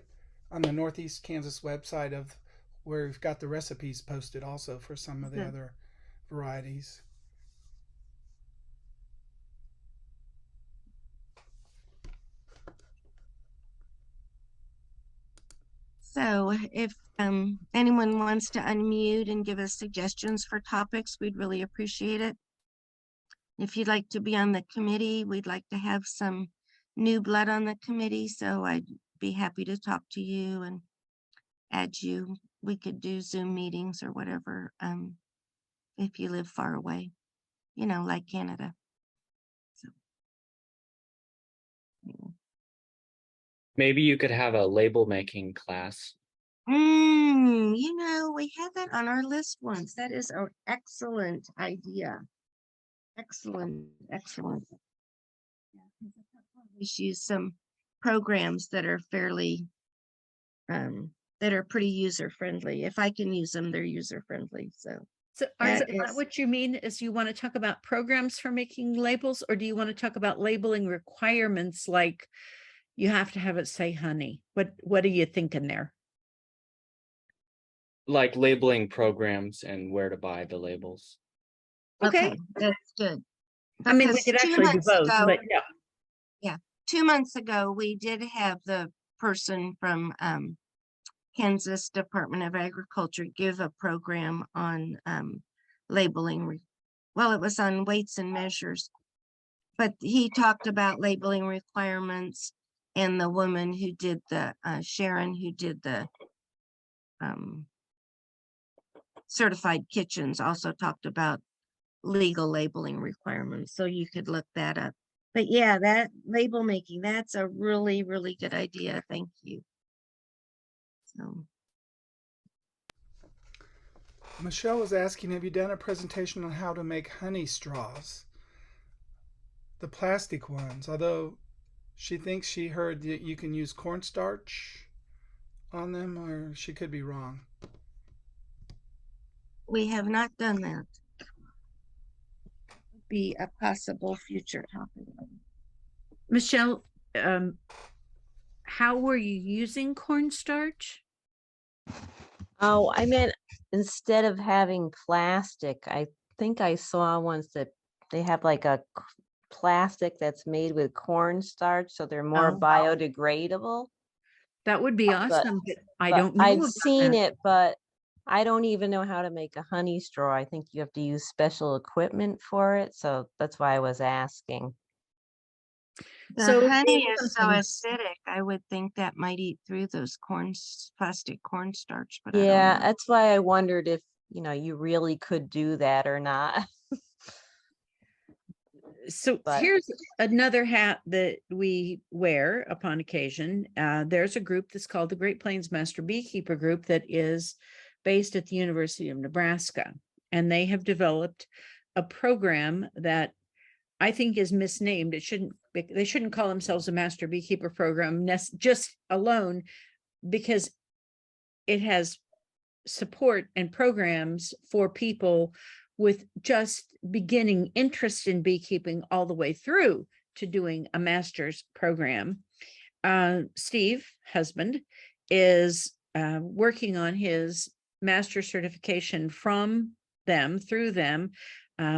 on the Northeast Kansas website of where we've got the recipes posted also for some of the other varieties. So if anyone wants to unmute and give us suggestions for topics, we'd really appreciate it. If you'd like to be on the committee, we'd like to have some new blood on the committee. So I'd be happy to talk to you and add you. We could do Zoom meetings or whatever if you live far away, you know, like Canada. So, anyway. Maybe you could have a label making class. You know, we had that on our list once. That is an excellent idea. Excellent. Just use some programs that are fairly, that are pretty user friendly. If I can use them, they're user friendly. So is that what you mean? Is you want to talk about programs for making labels, or do you want to talk about labeling requirements like you have to have it say honey? What are you thinking there? Like labeling programs and where to buy the labels. Okay, that's good. I mean, we could actually do both, but yeah. 2 months ago, we did have the person from Kansas Department of Agriculture give a program on labeling. Well, it was on weights and measures, but he talked about labeling requirements, and the woman who did the Sharon, who did the certified kitchens, also talked about legal labeling requirements. So you could look that up. But yeah, that label making, that's a really, really good idea. Thank you. So Michelle was asking, have you done a presentation on how to make honey straws? The plastic ones, although she thinks she heard that you can use cornstarch on them, or she could be wrong. we have not done that. Be a possible future topic. Michelle, how were you using cornstarch? Oh, I meant instead of having plastic, I think I saw ones that they have like a plastic that's made with cornstarch, so they're more biodegradable. That would be awesome, but I but don't know. I've seen it, but I don't even know how to make a honey straw. I think you have to use special equipment for it, so that's why I was asking. The honey is so acidic. I would think that might eat through those plastic cornstarch. But yeah, that's why I wondered if you really could do that or not. So But- here's another hat that we wear upon occasion. There's a group that's called the Great Plains Master Beekeeper Group that is based at the University of Nebraska. And they have developed a program that I think is misnamed. They shouldn't call themselves a Master Beekeeper program just alone, because it has support and programs for people with just beginning interest in beekeeping all the way through to doing a master's program. Steve, husband, is working on his master certification from them, through them.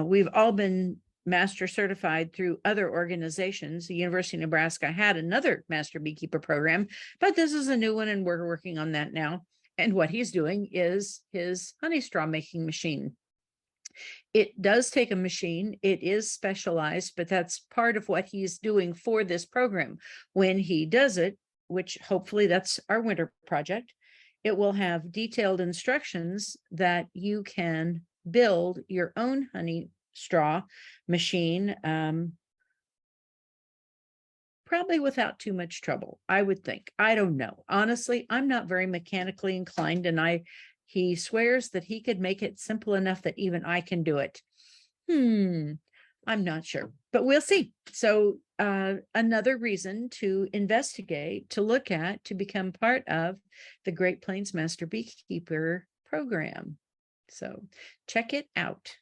We've all been master certified through other organizations. The University of Nebraska had another master beekeeper program, but this is a new one and we're working on that now. And what he's doing is his honey straw making machine. It does take a machine. It is specialized, but that's part of what he's doing for this program. When he does it, which hopefully that's our winter project, it will have detailed instructions that you can build your own honey straw machine, probably without too much trouble, I would think. I don't know. Honestly, I'm not very mechanically inclined, and he swears that he could make it simple enough that even I can do it. I'm not sure, but we'll see. So another reason to investigate, to look at, to become part of the Great Plains Master Beekeeper program. So check it out.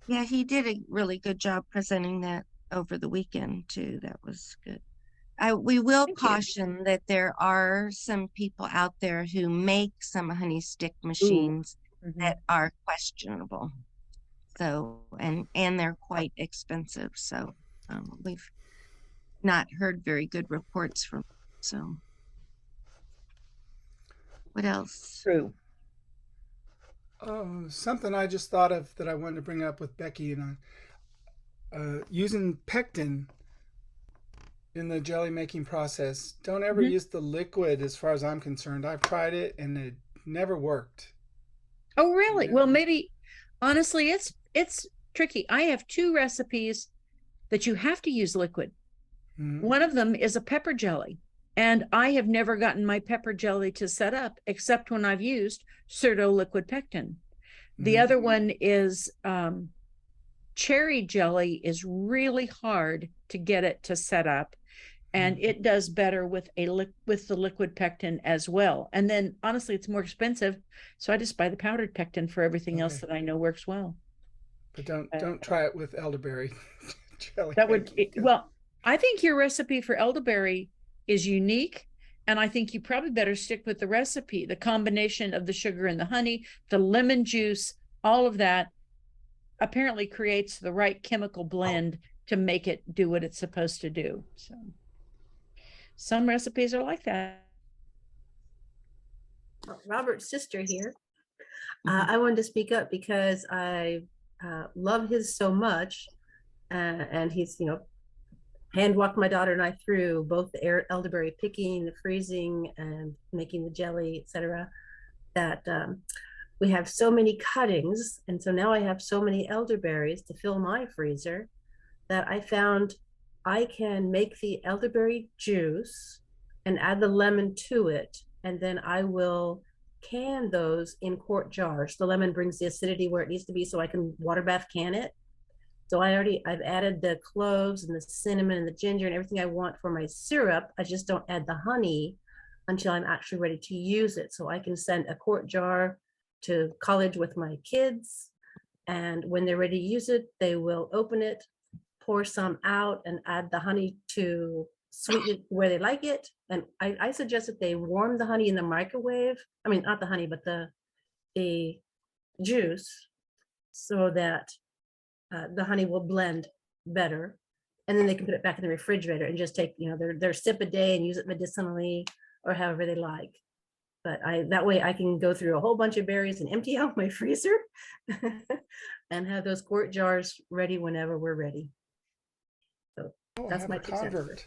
Yeah, he did a really good job presenting that over the weekend too. That was good. We will Thank you. caution that there are some people out there who make some honey stick machines that are questionable. So, and they're quite expensive. So we've not heard very good reports from. So what else? True. Something I just thought of that I wanted to bring up with Becky and I, using pectin in the jelly making process. Don't ever use the liquid as far as I'm concerned. I've tried it and it never worked. Oh, really? Yeah. Well, maybe, honestly, it's tricky. I have 2 recipes that you have to use liquid. One of them is a pepper jelly, and I have never gotten my pepper jelly to set up except when I've used Certo liquid pectin. The other one is cherry jelly is really hard to get it to set up, and it does better with with the liquid pectin as well. And then honestly, it's more expensive, so I just buy the powdered pectin for everything else that I know works well. But don't try it with elderberry jelly. That would well, I think your recipe for elderberry is unique, and I think you probably better stick with the recipe. The combination of the sugar and the honey, the lemon juice, all of that apparently creates the right chemical blend to make it do what it's supposed to do. So some recipes are like that. Robert's sister here. I wanted to speak up because I love his so much, and he's hand walked my daughter and I through both the elderberry picking, the freezing, and making the jelly, etc. That we have so many cuttings, and so now I have so many elderberries to fill my freezer that I found I can make the elderberry juice and add the lemon to it, and then I will can those in quart jars. The lemon brings the acidity where it needs to be, so I can water bath can it. So I've added the cloves and the cinnamon and the ginger and everything I want for my syrup. I just don't add the honey until I'm actually ready to use it. So I can send a quart jar to college with my kids, and when they're ready to use it, they will open it, pour some out, and add the honey to sweeten it where they like it. And I suggest that they warm the honey in the microwave. I mean, not the honey, but the juice, so that the honey will blend better. And then they can put it back in the refrigerator and just take their sip a day and use it medicinally or however they like. But that way I can go through a whole bunch of berries and empty out my freezer and have those quart jars ready whenever we're ready. So that's my convert.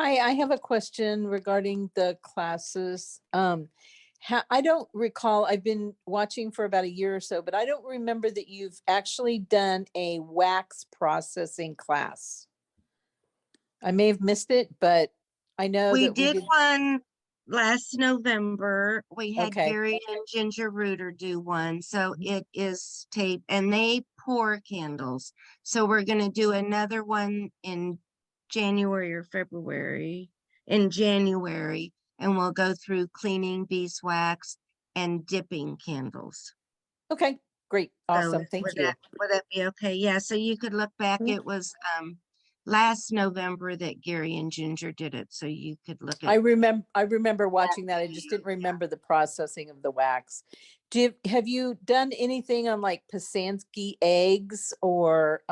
Hi, I have a question regarding the classes. I don't recall, I've been watching for about a year or so, but I don't remember that you've actually done a wax processing class. I may have missed it, but I know We that did one last November. We had Okay. Gary and Ginger Rooter do one. So it is tape and they pour candles. So we're going to do another one in January or February. In January, and we'll go through cleaning beeswax and dipping candles. Okay, great. So Awesome. Thank would you. would that be okay? Yeah, so you could look back. Mhm. It was last November that Gary and Ginger did it. So you could look I at remember watching that. I just didn't remember the processing of the wax. Have you done anything on like Pasansky eggs or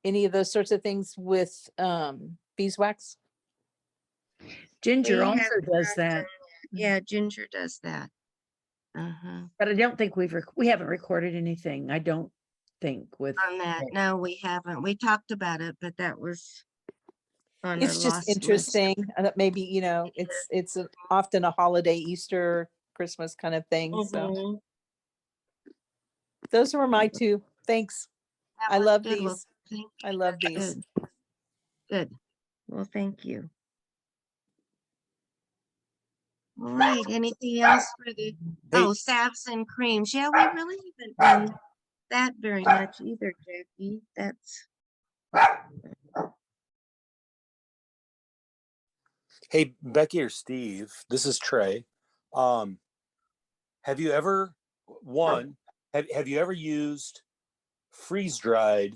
any of those sorts of things with beeswax? Ginger We also have does not that, done Yeah, Ginger does that. Uh-huh. but I don't think we haven't recorded anything. I don't think with. On that. No, we haven't. We talked about it, but that was on our It's just lost list. interesting that maybe, it's often a holiday, Easter, Christmas kind of thing. So Mhm. those were my two. Thanks. That I was love good. Well, these. thank I you. love That's these. Good. Good. Well, thank you. All right. Anything else for the salves and creams? Yeah, we really haven't done that very much either, Jackie. That's Hey, Becky or Steve, this is Trey. Um, have you ever have you ever used freeze dried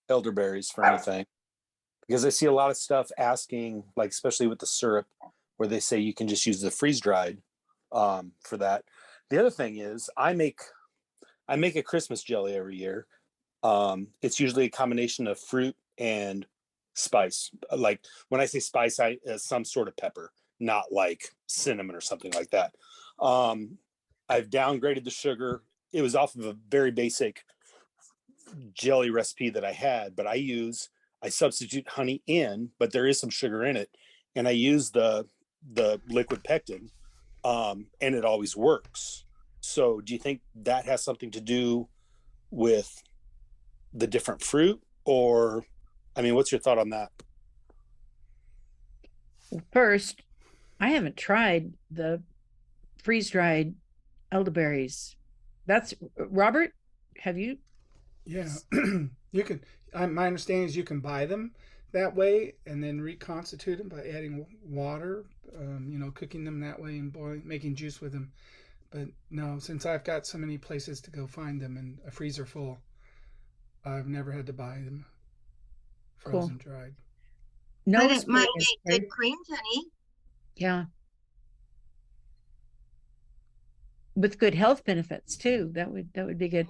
elderberries for anything? Because I see a lot of stuff asking, like especially with the syrup, where they say you can just use the freeze dried for that. The other thing is I make a Christmas jelly every year. It's usually a combination of fruit and spice. Like when I say spice, I some sort of pepper, not like cinnamon or something like that. I've downgraded the sugar. It was off of a very basic jelly recipe that I had, but I substitute honey in, but there is some sugar in it, and I use the liquid pectin, and it always works. So, do you think that has something to do with the different fruit, or I mean, what's your thought on that? First, I haven't tried the freeze-dried elderberries. That's Robert, have you? Yeah, you can. My understanding is you can buy them that way and then reconstitute them by adding water. Cooking them that way and making juice with them. But no, since I've got so many places to go find them and a freezer full, I've never had to buy them frozen dried. No, but it might make good cream, honey. Yeah. With good health benefits too. That would be good.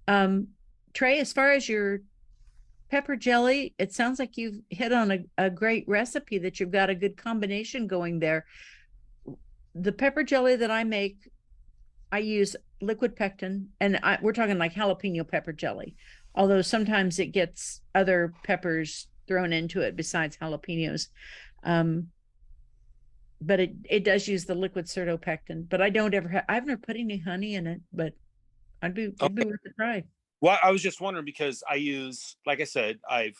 Mhm. Trey, as far as your pepper jelly, it sounds like you've hit on a great recipe, that you've got a good combination going there. The pepper jelly that I make, I use liquid pectin, and we're talking like jalapeno pepper jelly, although sometimes it gets other peppers thrown into it besides jalapenos. But it does use the liquid certopectin, but I've never put any honey in it, but it'd be worth a try. Well, I was just wondering because I use, like I said, I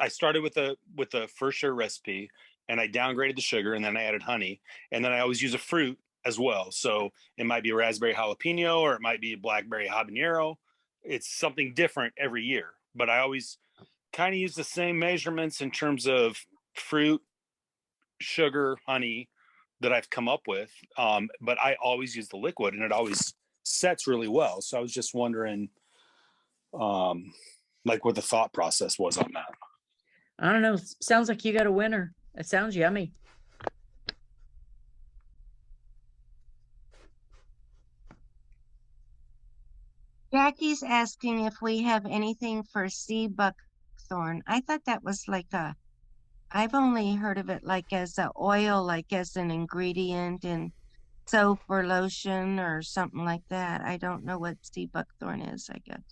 started with the first sure recipe, and I downgraded the sugar, and then I added honey, and then I always use a fruit as well. So it might be a raspberry jalapeno, or it might be a blackberry habanero. It's something different every year, but I always kind of use the same measurements in terms of fruit, sugar, honey that I've come up with. But I always use the liquid, and it always sets really well. So I was just wondering, like what the thought process was on that. I don't know. Sounds like you got a winner. It sounds yummy. Jackie's asking if we have anything for sea buckthorn. I thought that was I've only heard of it like as a oil, like as an ingredient in soap or lotion or something like that. I don't know what sea buckthorn is, I guess.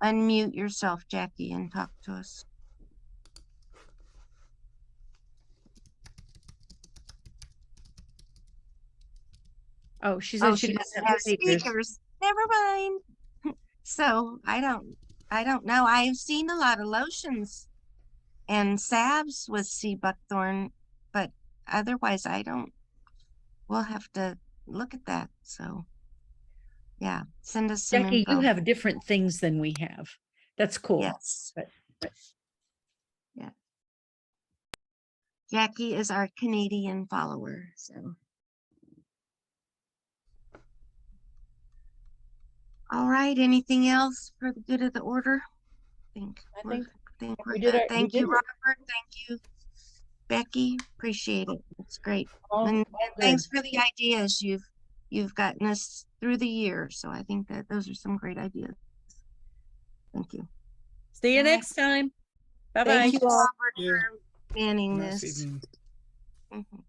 unmute yourself, Jackie, and talk to us. Oh, she said she doesn't have speakers. Never mind. So I don't know. I've seen a lot of lotions and salves with sea buckthorn, but otherwise I don't. We'll have to look at that. So yeah, send us some Jackie, info. you have different things than we have. That's cool. Yes. But yeah. Jackie is our Canadian follower. So all right. Anything else for the good of the order? I think we're good. Thank you, Robert. Thank you, Becky. Appreciate it. It's great. And thanks for the ideas. You've gotten us through the year. So I think that those are some great ideas. Thank you. See you next time. Bye-bye. Thank you all. Robert, for manning Nice this. evening. Mhm.